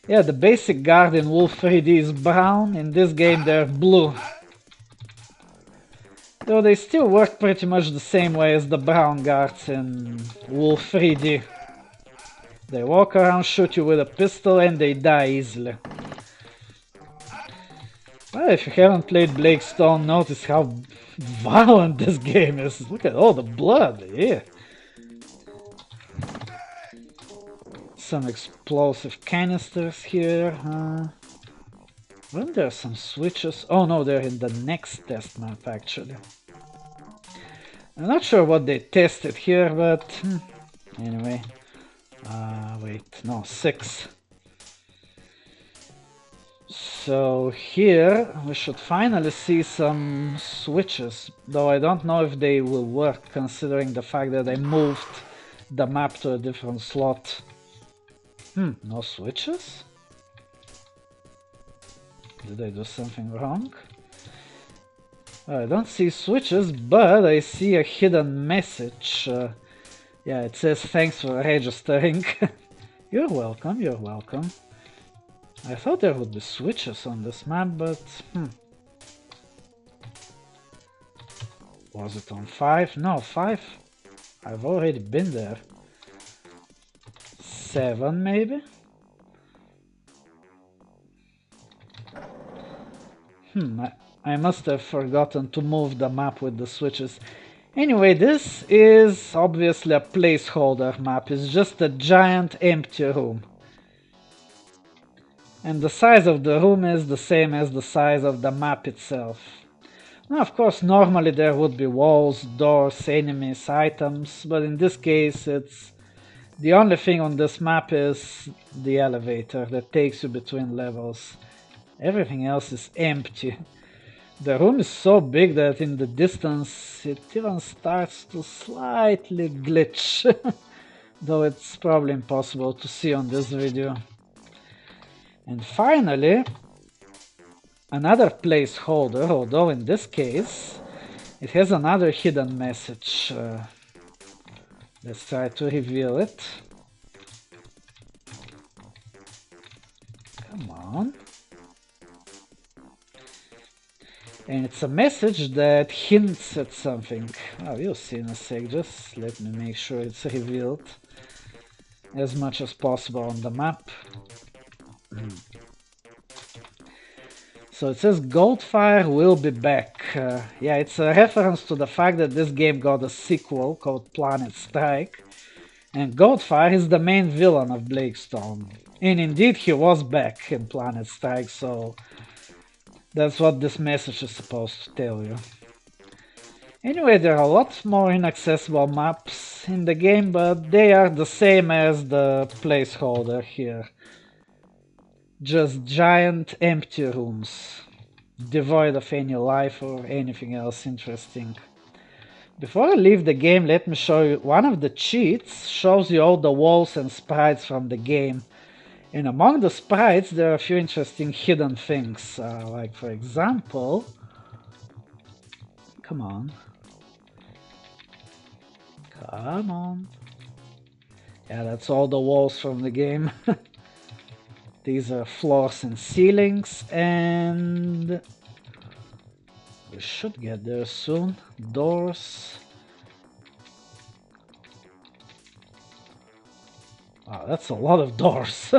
Yeah, the basic guard in Wolf 3D is brown, in this game they're blue. Though they still work pretty much the same way as the brown guards in Wolf 3D. They walk around, shoot you with a pistol, and they die easily. Well, if you haven't played Blake Stone, notice how violent this game is. Look at all the blood, yeah. Some explosive canisters here. Weren't there some switches? Oh no, they're in the next test map actually. I'm not sure what they tested here, but anyway. Wait, no, 6. So here we should finally see some switches, though I don't know if they will work considering the fact that I moved the map to a different slot. No switches? Did I do something wrong? I don't see switches, but I see a hidden message. Yeah, it says thanks for registering. You're welcome, you're welcome. I thought there would be switches on this map, but was it on 5? No, 5. I've already been there. 7 maybe? I must have forgotten to move the map with the switches. Anyway, this is obviously a placeholder map. It's just a giant empty room. And the size of the room is the same as the size of the map itself. Now, of course, normally there would be walls, doors, enemies, items, but in this case it's the only thing on this map is the elevator that takes you between levels. Everything else is empty. The room is so big that in the distance it even starts to slightly glitch, though it's probably impossible to see on this video. And finally, another placeholder, although in this case it has another hidden message. Let's try to reveal it. Come on. And it's a message that hints at something. Oh, you'll see in a sec. Just let me make sure it's revealed as much as possible on the map. So it says Goldfire will be back. Yeah, it's a reference to the fact that this game got a sequel called Planet Strike. And Goldfire is the main villain of Blake Stone. And indeed he was back in Planet Strike, so that's what this message is supposed to tell you. Anyway, there are a lot more inaccessible maps in the game, but they are the same as the placeholder here. Just giant empty rooms, devoid of any life or anything else interesting. Before I leave the game, let me show you one of the cheats. Shows you all the walls and sprites from the game. And among the sprites, there are a few interesting hidden things. Like, for example... Come on. Come on. Yeah, that's all the walls from the game. These are floors and ceilings, and... we should get there soon. Doors. Wow, that's a lot of doors.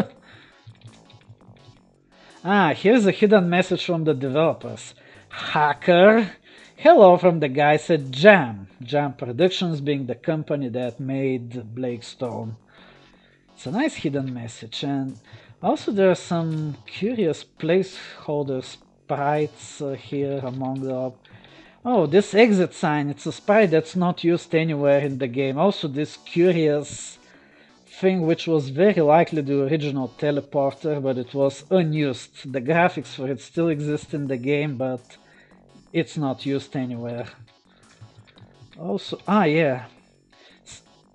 Here's a hidden message from the developers. Hacker! Hello from the guys at Jam. Jam Productions being the company that made Blackstone. It's a nice hidden message, and also there are some curious placeholder sprites here among the... Oh, this exit sign, it's a sprite that's not used anywhere in the game. Also this curious thing which was very likely the original teleporter, but it was unused. The graphics for it still exist in the game, but it's not used anywhere. Also, yeah.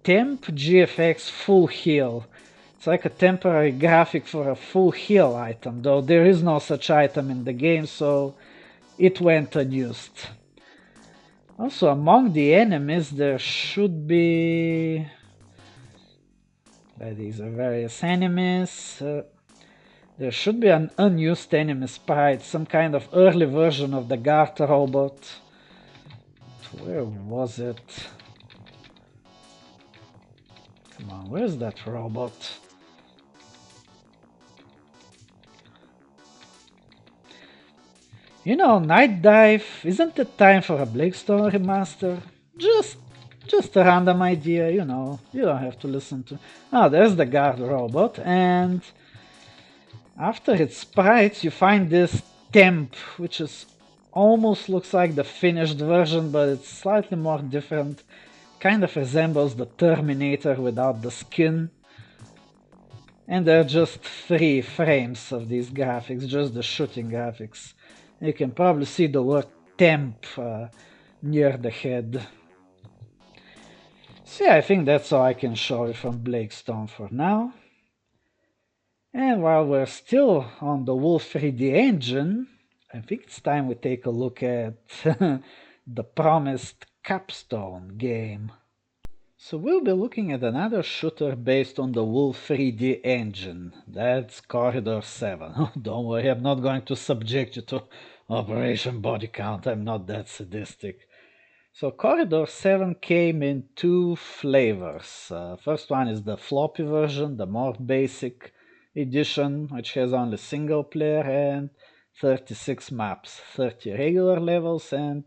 Temp GFX full heal. It's like a temporary graphic for a full heal item, though there is no such item in the game, so it went unused. Also, among the enemies there should be... these are various enemies. There should be an unused enemy sprite, some kind of early version of the guard robot. Where was it? Come on, where's that robot? You know, Night Dive, isn't it time for a Blackstone remaster? Just a random idea, you know, you don't have to listen to... there's the guard robot, and after its sprites you find this temp, which is almost looks like the finished version, but it's slightly more different. Kind of resembles the Terminator without the skin. And there are just 3 frames of these graphics, just the shooting graphics. You can probably see the word temp near the head. So yeah, I think that's all I can show you from Blackstone for now. And while we're still on the Wolf 3D engine, I think it's time we take a look at the promised Capstone game. So we'll be looking at another shooter based on the Wolf 3D engine. That's Corridor 7. Don't worry, I'm not going to subject you to Operation Body Count, I'm not that sadistic. So Corridor 7 came in 2 flavors. First one is the floppy version, the more basic edition, which has only single player and 36 maps, 30 regular levels and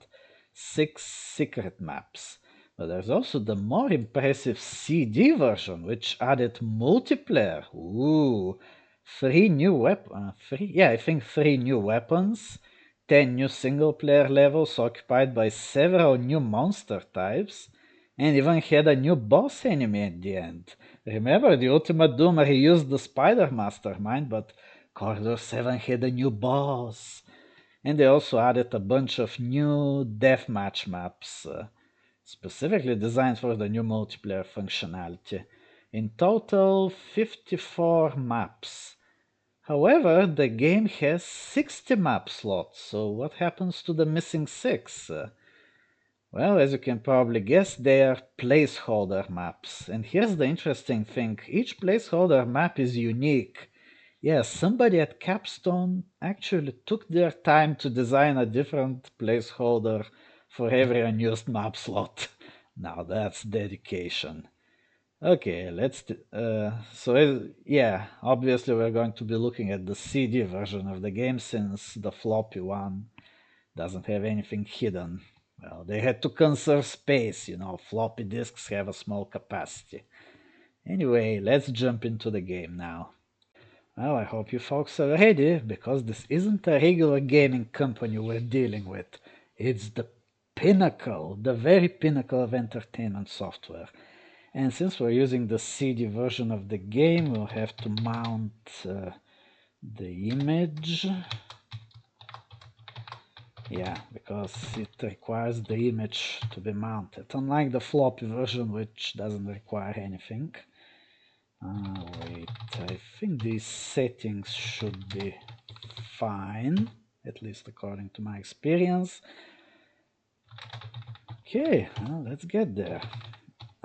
6 secret maps. But there's also the more impressive CD version, which added multiplayer. Ooh, 3 new weapons. I think 3 new weapons, 10 new single-player levels occupied by several new monster types, and even had a new boss enemy at the end. Remember, the Ultimate Doom reused the Spider Mastermind, but Corridor 7 had a new boss. And they also added a bunch of new deathmatch maps, specifically designed for the new multiplayer functionality. In total, 54 maps. However, the game has 60 map slots, so what happens to the missing 6? Well, as you can probably guess, they are placeholder maps. And here's the interesting thing, each placeholder map is unique. Yes, somebody at Capstone actually took their time to design a different placeholder for every unused map slot. Now that's dedication. Okay, obviously we're going to be looking at the CD version of the game since the floppy one doesn't have anything hidden. Well, they had to conserve space, you know, floppy disks have a small capacity. Anyway, let's jump into the game now. Well, I hope you folks are ready, because this isn't a regular gaming company we're dealing with. It's the pinnacle, the very pinnacle of entertainment software. And since we're using the CD version of the game, we'll have to mount the image. Yeah, because it requires the image to be mounted, unlike the floppy version, which doesn't require anything. Wait, I think these settings should be fine, at least according to my experience. Okay, well, let's get there.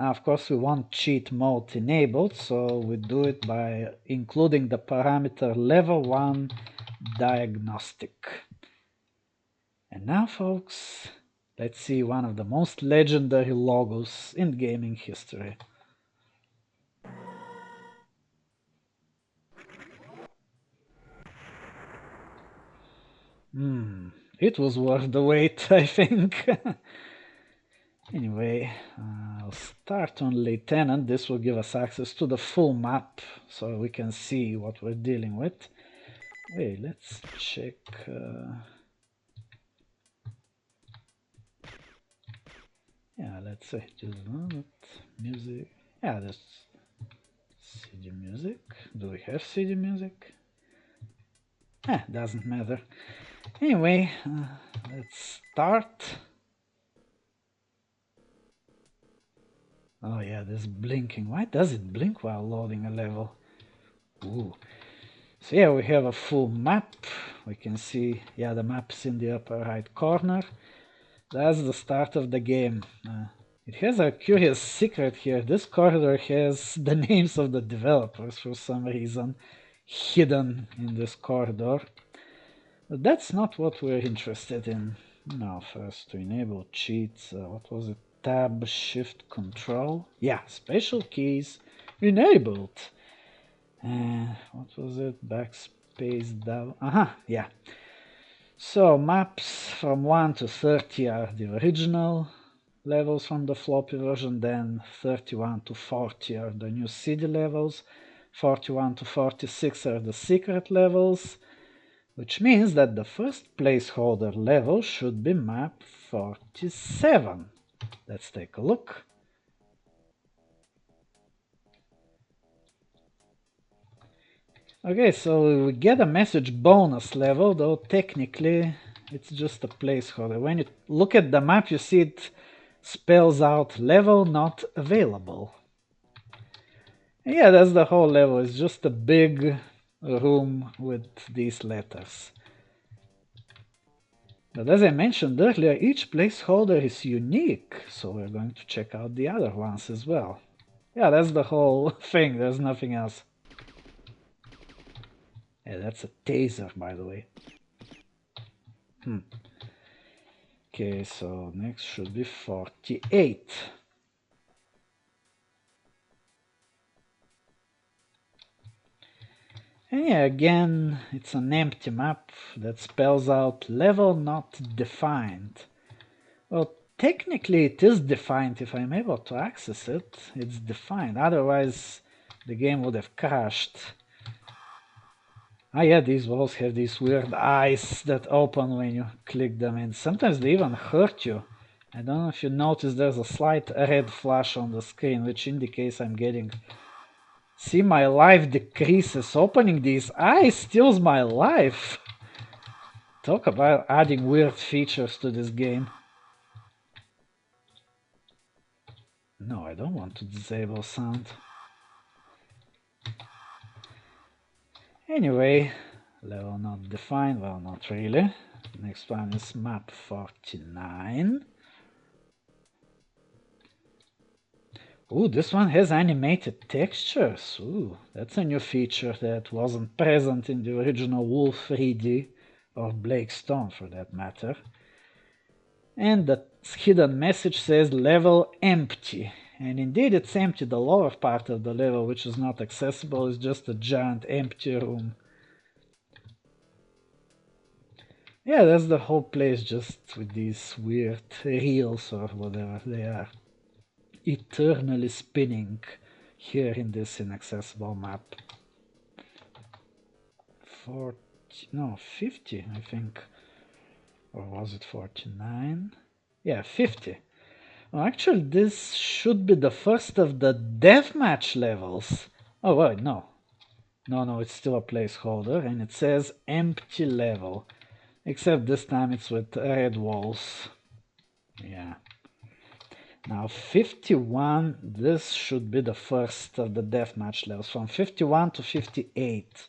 Now, of course, we want cheat mode enabled, so we do it by including the parameter level 1 diagnostic. And now, folks, let's see one of the most legendary logos in gaming history. It was worth the wait, I think. Anyway, I'll start on Lieutenant. This will give us access to the full map, so we can see what we're dealing with. Wait, let's check... yeah, let's say just music. Yeah, that's CD music. Do we have CD music? Doesn't matter. Anyway, let's start. Oh yeah, this blinking. Why does it blink while loading a level? Ooh. So yeah, we have a full map. We can see, yeah, the map's in the upper right corner. That's the start of the game. It has a curious secret here. This corridor has the names of the developers for some reason hidden in this corridor. But that's not what we're interested in. Now, first to enable cheats, what was it? Tab, Shift, Control. Yeah, special keys enabled. What was it? Backspace, down. Yeah. So maps from 1 to 30 are the original levels from the floppy version, then 31 to 40 are the new CD levels, 41 to 46 are the secret levels, which means that the first placeholder level should be map 47. Let's take a look. Okay, so we get a message bonus level, though technically it's just a placeholder. When you look at the map, you see it spells out level not available. And yeah, that's the whole level. It's just a big room with these letters. But as I mentioned earlier, each placeholder is unique, so we're going to check out the other ones as well. Yeah, that's the whole thing, there's nothing else. Yeah, that's a taser, by the way. Okay, so next should be 48. And yeah, again, it's an empty map that spells out level not defined. Well, technically it is defined if I'm able to access it. It's defined, otherwise the game would have crashed. Yeah, these walls have these weird eyes that open when you click them, and sometimes they even hurt you. I don't know if you notice there's a slight red flash on the screen, which indicates I'm getting... See, my life decreases. Opening these eyes steals my life. Talk about adding weird features to this game. No, I don't want to disable sound. Anyway, level not defined. Well, not really. Next one is map 49. Ooh, this one has animated textures. Ooh, that's a new feature that wasn't present in the original Wolf 3D, or Blake Stone for that matter. And the hidden message says level empty. And indeed it's empty. The lower part of the level, which is not accessible, is just a giant empty room. Yeah, that's the whole place, just with these weird reels or whatever they are, eternally spinning here in this inaccessible map. 50, I think. Or was it 49? Yeah, 50. Well, actually, this should be the first of the deathmatch levels. Oh, wait, no. No, it's still a placeholder, and it says empty level. Except this time it's with red walls. Yeah. Now 51, this should be the first of the deathmatch levels, from 51 to 58.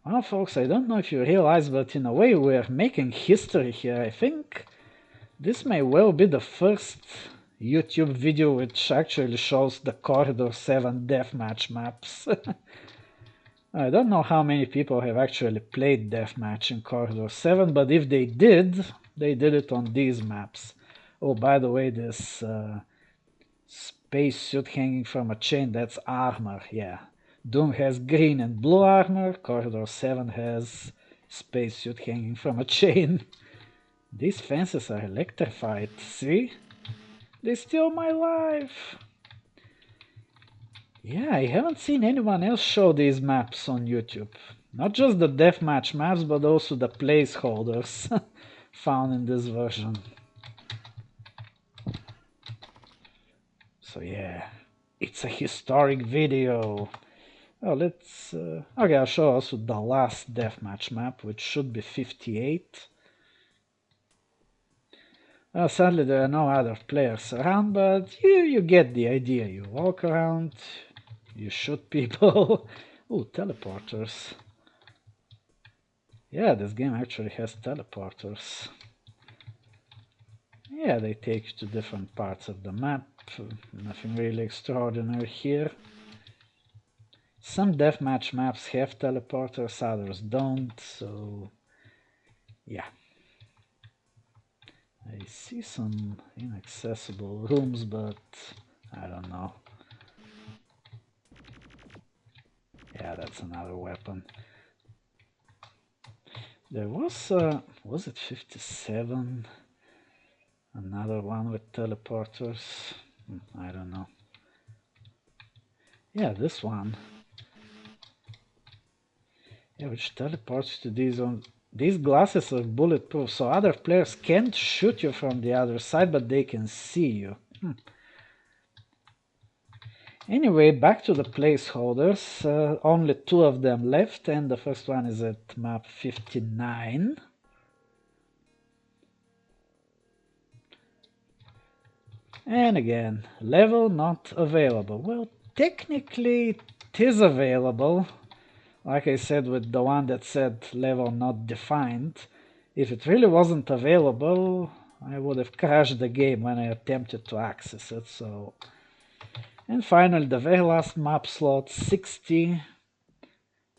Well, folks, I don't know if you realize, but in a way we're making history here. I think this may well be the first YouTube video which actually shows the Corridor 7 deathmatch maps. I don't know how many people have actually played deathmatch in Corridor 7, but if they did it on these maps. Oh, by the way, this spacesuit hanging from a chain, that's armor, yeah. Doom has green and blue armor, Corridor 7 has spacesuit hanging from a chain. These fences are electrified, see? They steal my life! Yeah, I haven't seen anyone else show these maps on YouTube. Not just the deathmatch maps, but also the placeholders found in this version. So yeah, it's a historic video. Oh, let's... okay, I'll show also the last deathmatch map, which should be 58. Sadly, there are no other players around, but you get the idea. You walk around, you shoot people. Ooh, teleporters. Yeah, this game actually has teleporters. Yeah, they take you to different parts of the map. Nothing really extraordinary here. Some deathmatch maps have teleporters, others don't, so yeah. I see some inaccessible rooms, but I don't know. Yeah, that's another weapon. There was it 57? Another one with teleporters? I don't know. Yeah, this one. Yeah, which teleports to these on. These glasses are bulletproof, so other players can't shoot you from the other side, but they can see you. Anyway, back to the placeholders. Only 2 of them left, and the first one is at map 59. And again, level not available. Well, technically it is available. Like I said with the one that said level not defined. If it really wasn't available, I would have crashed the game when I attempted to access it, so... And finally, the very last map slot, 60,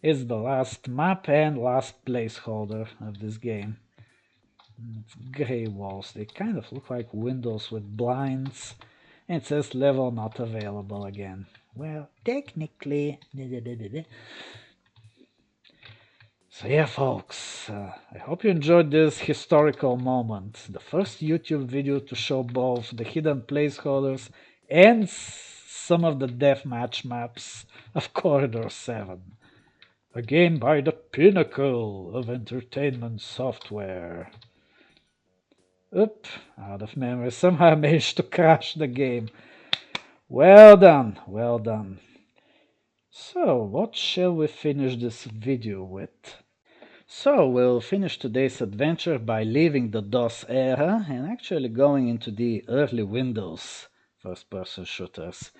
is the last map and last placeholder of this game. It's gray walls. They kind of look like windows with blinds. And it says level not available again. Well, technically... So yeah, folks, I hope you enjoyed this historical moment. The first YouTube video to show both the hidden placeholders and some of the deathmatch maps of Corridor 7. A game by the pinnacle of entertainment software. Oop, out of memory. Somehow I managed to crash the game. Well done, well done. So, what shall we finish this video with? So, we'll finish today's adventure by leaving the DOS era and actually going into the early Windows first-person shooters.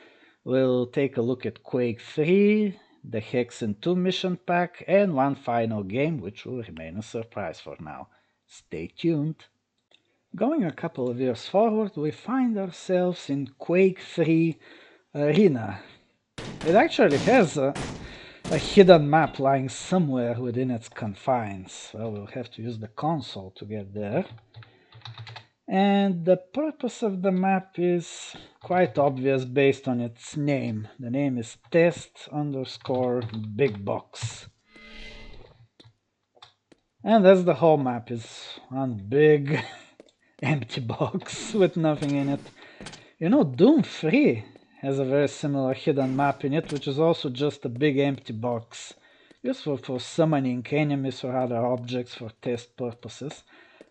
We'll take a look at Quake III, the Hexen 2 mission pack, and one final game which will remain a surprise for now. Stay tuned! Going a couple of years forward, we find ourselves in Quake III Arena. It actually has a hidden map lying somewhere within its confines. Well, we'll have to use the console to get there. And the purpose of the map is quite obvious based on its name. The name is test_big box. And that's the whole map, is one big empty box with nothing in it. You know, Doom 3 has a very similar hidden map in it, which is also just a big empty box, useful for summoning enemies or other objects for test purposes.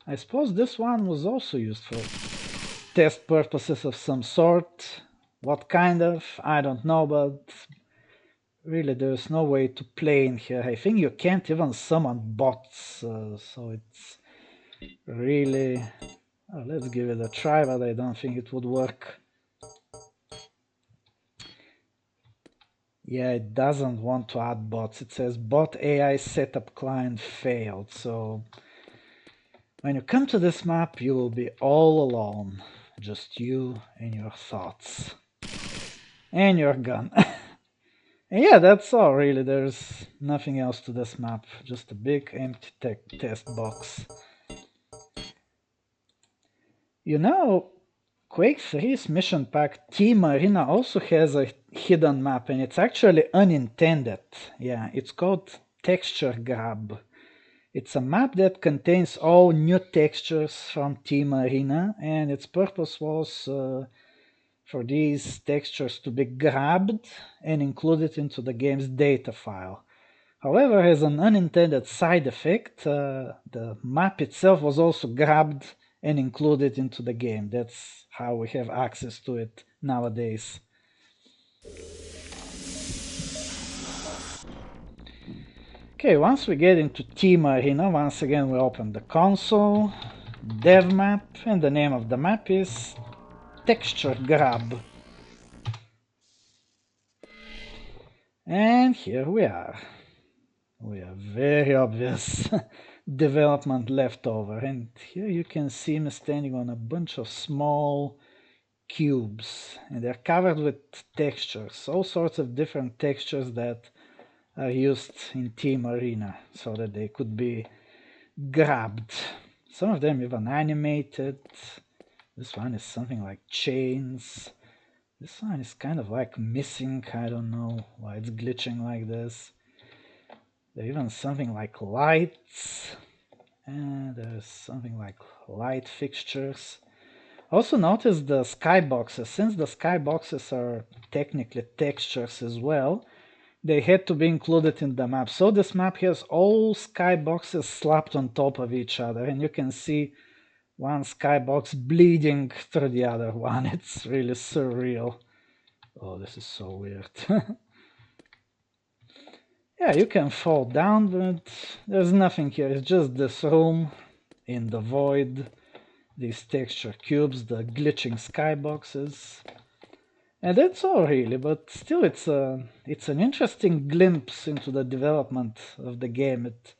I suppose this one was also used for test purposes of some sort. What kind of, I don't know, but really there's no way to play in here. I think you can't even summon bots, so it's really... let's give it a try, but I don't think it would work. Yeah, it doesn't want to add bots. It says bot AI setup client failed. So when you come to this map, you will be all alone. Just you and your thoughts. And your gun. And yeah, that's all really. There's nothing else to this map. Just a big empty test box. You know, Quake 3's mission pack Team Arena also has a hidden map, and it's actually unintended. Yeah, it's called Texture Grab. It's a map that contains all new textures from Team Arena, and its purpose was for these textures to be grabbed and included into the game's data file. However, as an unintended side effect, the map itself was also grabbed and included into the game. That's how we have access to it nowadays. Okay, once we get into Team Arena, once again we open the console, dev map, and the name of the map is Texture Grab. And here we are. We have very obvious development left over, and here you can see me standing on a bunch of small cubes, and they're covered with textures, all sorts of different textures that are used in Team Arena so that they could be grabbed. Some of them even animated. This one is something like chains. This one is kind of like missing. I don't know why it's glitching like this. There's even something like lights. And there's something like light fixtures. Also notice the skyboxes. Since the skyboxes are technically textures as well, they had to be included in the map. So this map has all skyboxes slapped on top of each other, and you can see one skybox bleeding through the other one. It's really surreal. Oh, this is so weird. Yeah, you can fall down, but there's nothing here. It's just this room in the void, these texture cubes, the glitching skyboxes. And that's all really, but still it's an interesting glimpse into the development of the game. It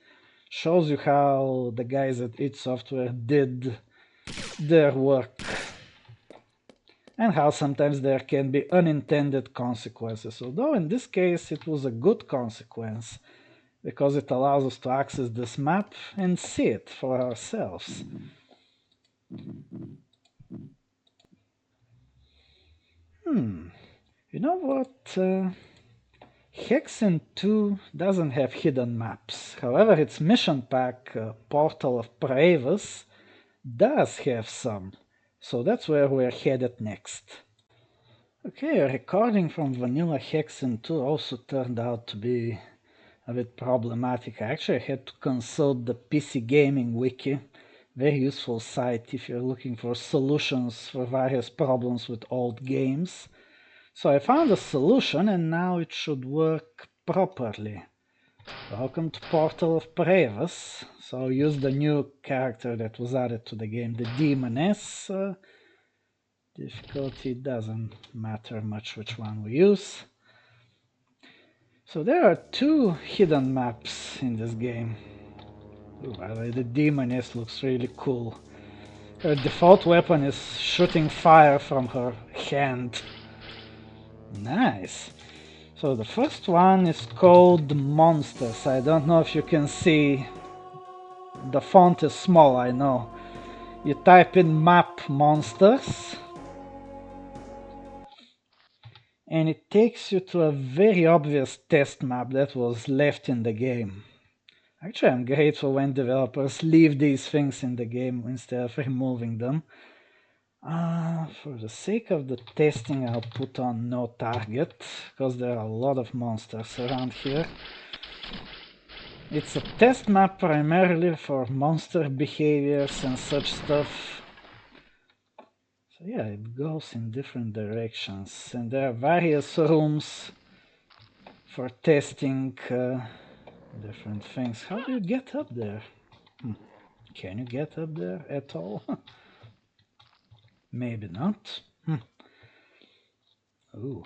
shows you how the guys at id Software did their work, and how sometimes there can be unintended consequences, although in this case it was a good consequence, because it allows us to access this map and see it for ourselves. You know what? Hexen 2 doesn't have hidden maps. However, its mission pack, Portal of Praevus, does have some. So that's where we're headed next. Okay, a recording from vanilla Hexen 2 also turned out to be a bit problematic. I actually had to consult the PC Gaming Wiki. Very useful site if you're looking for solutions for various problems with old games. So I found a solution, and now it should work properly. Welcome to Portal of Praevus. So I'll use the new character that was added to the game, the Demoness. Difficulty doesn't matter much which one we use. So there are two hidden maps in this game. Ooh, by the way, the Demoness looks really cool. Her default weapon is shooting fire from her hand. Nice. So the first one is called Monsters. I don't know if you can see. The font is small, I know. You type in map monsters, and it takes you to a very obvious test map that was left in the game. Actually, I'm grateful when developers leave these things in the game instead of removing them. For the sake of the testing, I'll put on no target, because there are a lot of monsters around here. It's a test map primarily for monster behaviors and such stuff. So yeah, it goes in different directions, and there are various rooms for testing different things. How do you get up there? Can you get up there at all? Maybe not. Ooh.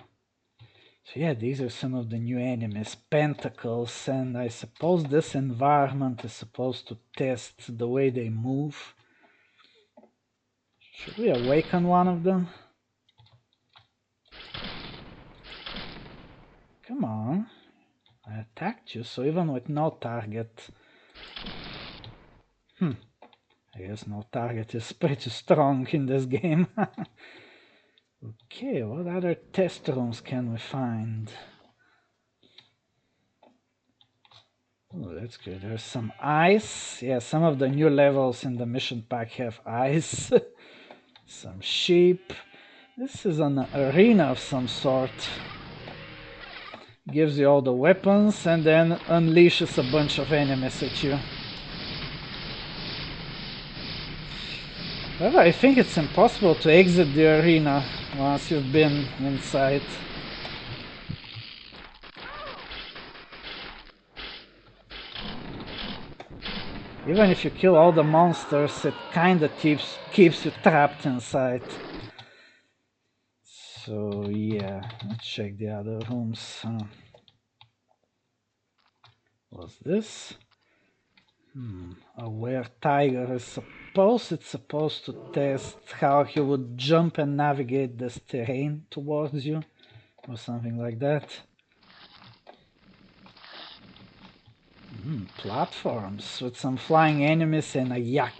So yeah, these are some of the new enemies, pentacles, and I suppose this environment is supposed to test the way they move. Should we awaken one of them? Come on. I attacked you, so even with no target... I guess no target is pretty strong in this game. Okay, what other test rooms can we find? Oh, that's good. There's some ice. Yeah, some of the new levels in the mission pack have ice. Some sheep. This is an arena of some sort. Gives you all the weapons and then unleashes a bunch of enemies at you. However, I think it's impossible to exit the arena once you've been inside. Even if you kill all the monsters, it kinda keeps you trapped inside. So yeah, let's check the other rooms. What's this? A were-tiger is supposed to test how he would jump and navigate this terrain towards you, or something like that. Platforms with some flying enemies and a yak.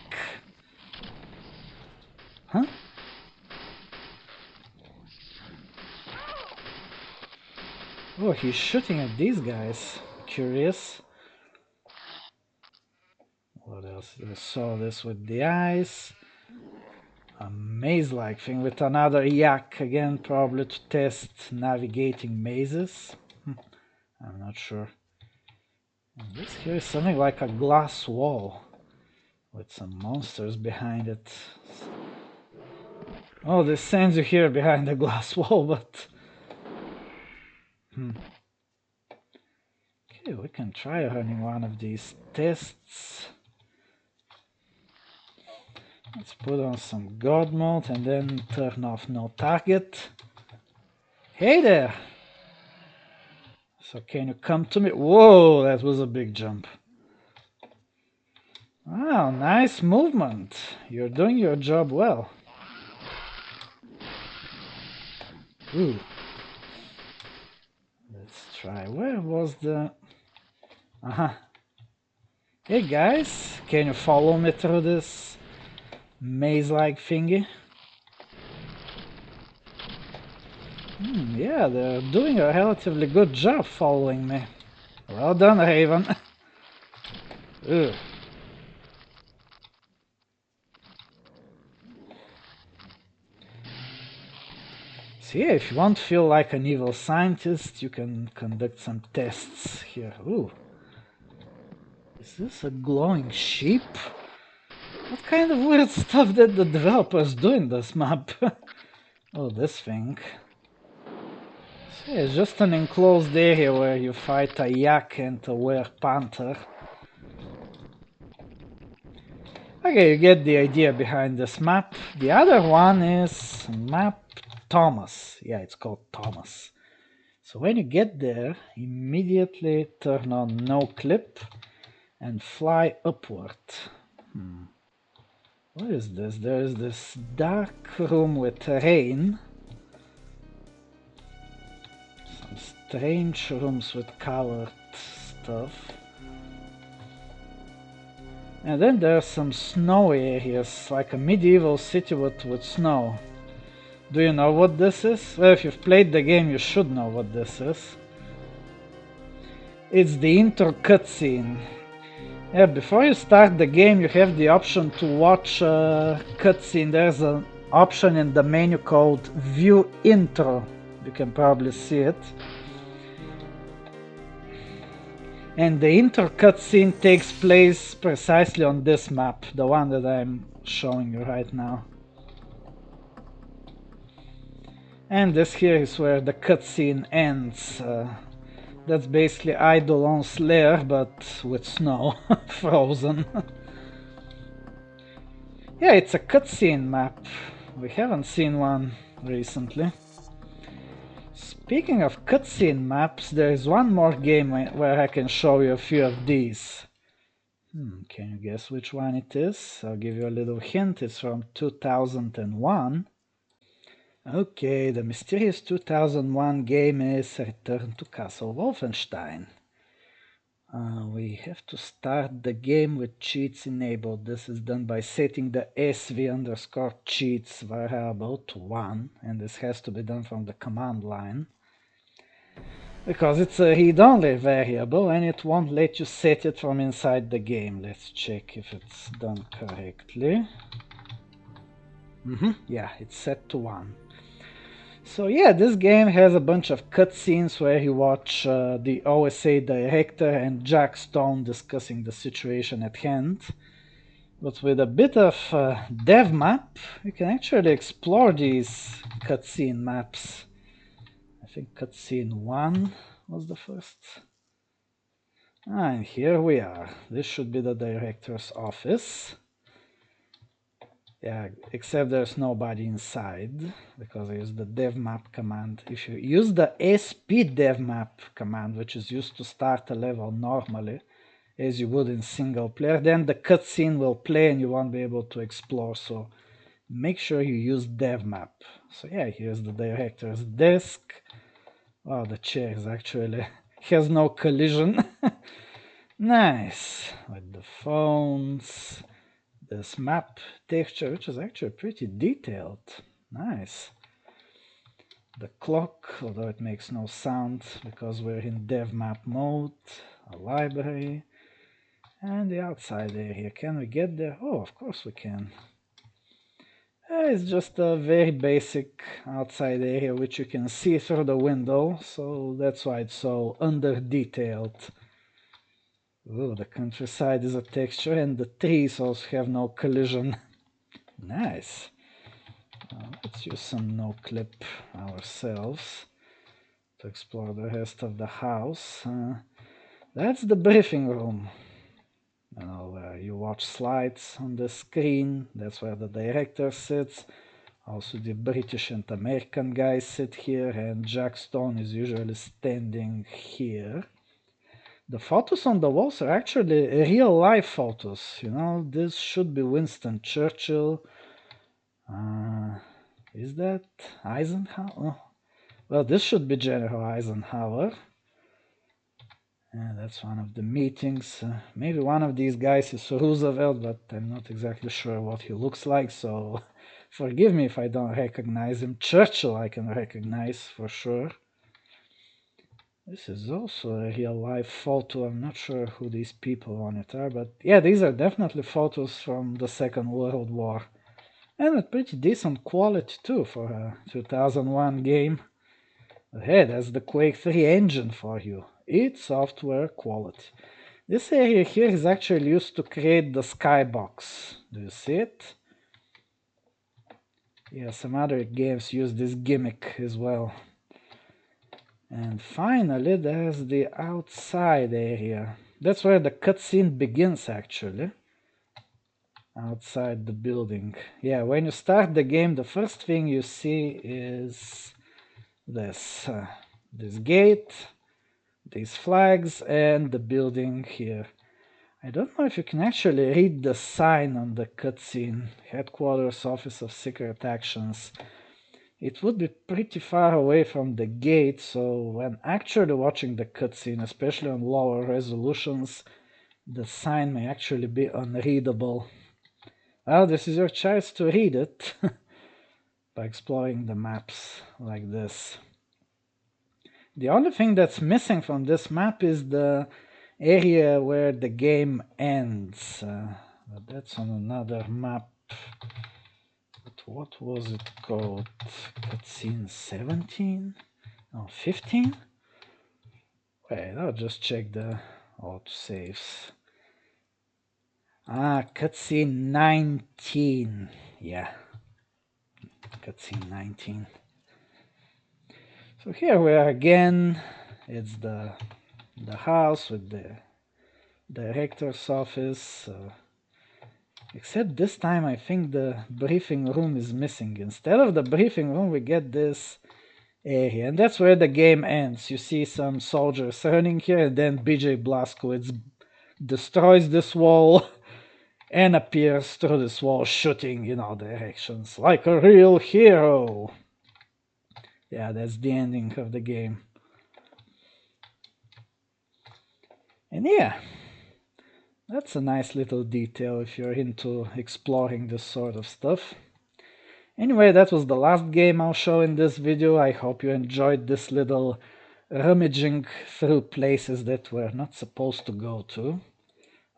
Huh? Oh, he's shooting at these guys. Curious. What else? I saw this with the eyes. A maze-like thing with another yak, again probably to test navigating mazes. I'm not sure. And this here is something like a glass wall with some monsters behind it. Oh, this sends you here behind the glass wall, but... Okay, we can try running one of these tests. Let's put on some God mode and then turn off no target. Hey there! So can you come to me? Whoa, that was a big jump. Wow, nice movement. You're doing your job well. Ooh. Let's try. Where was the... Hey guys, can you follow me through this maze-like thingy? Yeah, they're doing a relatively good job following me. Well done, Raven. Ugh. So yeah, if you want to feel like an evil scientist, you can conduct some tests here. Ooh. Is this a glowing sheep? What kind of weird stuff did the developers do in this map? Oh, this thing. So yeah, it's just an enclosed area where you fight a yak and a were-panther. Okay, you get the idea behind this map. The other one is map Thomas. Yeah, it's called Thomas. So when you get there, immediately turn on no clip and fly upward. What is this? There is this dark room with rain. Some strange rooms with colored stuff. And then there are some snow areas, like a medieval city with snow. Do you know what this is? Well, if you've played the game, you should know what this is. It's the intro cutscene. Yeah, before you start the game, you have the option to watch a cutscene. There's an option in the menu called View Intro. You can probably see it. And the intro cutscene takes place precisely on this map, the one that I'm showing you right now. And this here is where the cutscene ends. That's basically Eidolon's lair, but with snow, frozen. Yeah, it's a cutscene map. We haven't seen one recently. Speaking of cutscene maps, there is one more game where I can show you a few of these. Can you guess which one it is? I'll give you a little hint. It's from 2001. Okay, the mysterious 2001 game is Return to Castle Wolfenstein. We have to start the game with cheats enabled. This is done by setting the sv_cheats variable to 1, and this has to be done from the command line. Because it's a read-only variable and it won't let you set it from inside the game. Let's check if it's done correctly. Yeah, it's set to 1. So yeah, this game has a bunch of cutscenes where you watch the OSA director and Jack Stone discussing the situation at hand. But with a bit of dev map, you can actually explore these cutscene maps. I think cutscene 1 was the first. And here we are. This should be the director's office. Yeah, except there's nobody inside, because I use the devmap command. If you use the spdevmap command, which is used to start a level normally, as you would in single player, then the cutscene will play and you won't be able to explore, so make sure you use devmap. So yeah, here's the director's desk. Oh, the chair is actually has no collision. Nice. With the phones. This map texture, which is actually pretty detailed. Nice. The clock, although it makes no sound because we're in dev map mode. A library. And the outside area. Can we get there? Oh, of course we can. It's just a very basic outside area which you can see through the window, so that's why it's so under-detailed. Ooh, the countryside is a texture and the trees also have no collision. Nice. Let's use some no-clip ourselves to explore the rest of the house. That's the briefing room. You know, where you watch slides on the screen. That's where the director sits. Also the British and American guys sit here, and Jack Stone is usually standing here. The photos on the walls are actually real life photos. You know, this should be Winston Churchill. Is that Eisenhower? Oh. Well, this should be General Eisenhower. That's one of the meetings. Maybe one of these guys is Roosevelt, but I'm not exactly sure what he looks like, so forgive me if I don't recognize him. Churchill I can recognize for sure. This is also a real life photo. I'm not sure who these people on it are, but yeah, these are definitely photos from the Second World War. And with pretty decent quality too for a 2001 game. But hey, that's the Quake III engine for you. It's software quality. This area here is actually used to create the skybox. Do you see it? Yeah, some other games use this gimmick as well. And finally, there's the outside area. That's where the cutscene begins, actually. Outside the building. Yeah, when you start the game, the first thing you see is this gate, these flags, and the building here. I don't know if you can actually read the sign on the cutscene. Headquarters, Office of Secret Actions. It would be pretty far away from the gate, so when actually watching the cutscene, especially on lower resolutions, the sign may actually be unreadable. Well, this is your chance to read it by exploring the maps like this. The only thing that's missing from this map is the area where the game ends. But that's on another map. But what was it called? Cutscene 17? Oh, 15? Wait, I'll just check the autosaves. Cutscene 19. Yeah. Cutscene 19. So here we are again. It's the house with the director's office. Except this time I think the briefing room is missing. Instead of the briefing room, we get this area. And that's where the game ends. You see some soldiers running here, and then BJ Blazkowicz destroys this wall and appears through this wall shooting in all directions like a real hero. Yeah, that's the ending of the game. And yeah, that's a nice little detail if you're into exploring this sort of stuff. Anyway, that was the last game I'll show in this video. I hope you enjoyed this little rummaging through places that we're not supposed to go to.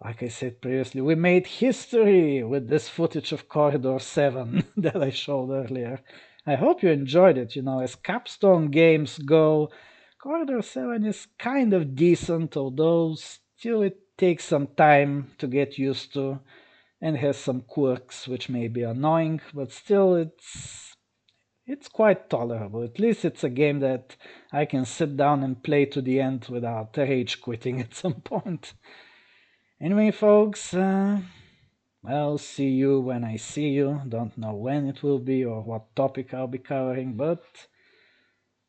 Like I said previously, we made history with this footage of Corridor 7 that I showed earlier. I hope you enjoyed it. As capstone games go, Corridor 7 is kind of decent, although still it takes some time to get used to and has some quirks which may be annoying, but still it's quite tolerable. At least it's a game that I can sit down and play to the end without rage quitting at some point. Anyway, folks, I'll see you when I see you. Don't know when it will be or what topic I'll be covering, but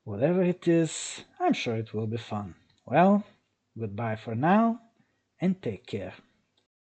whatever it is, I'm sure it will be fun. Well, goodbye for now, and take care.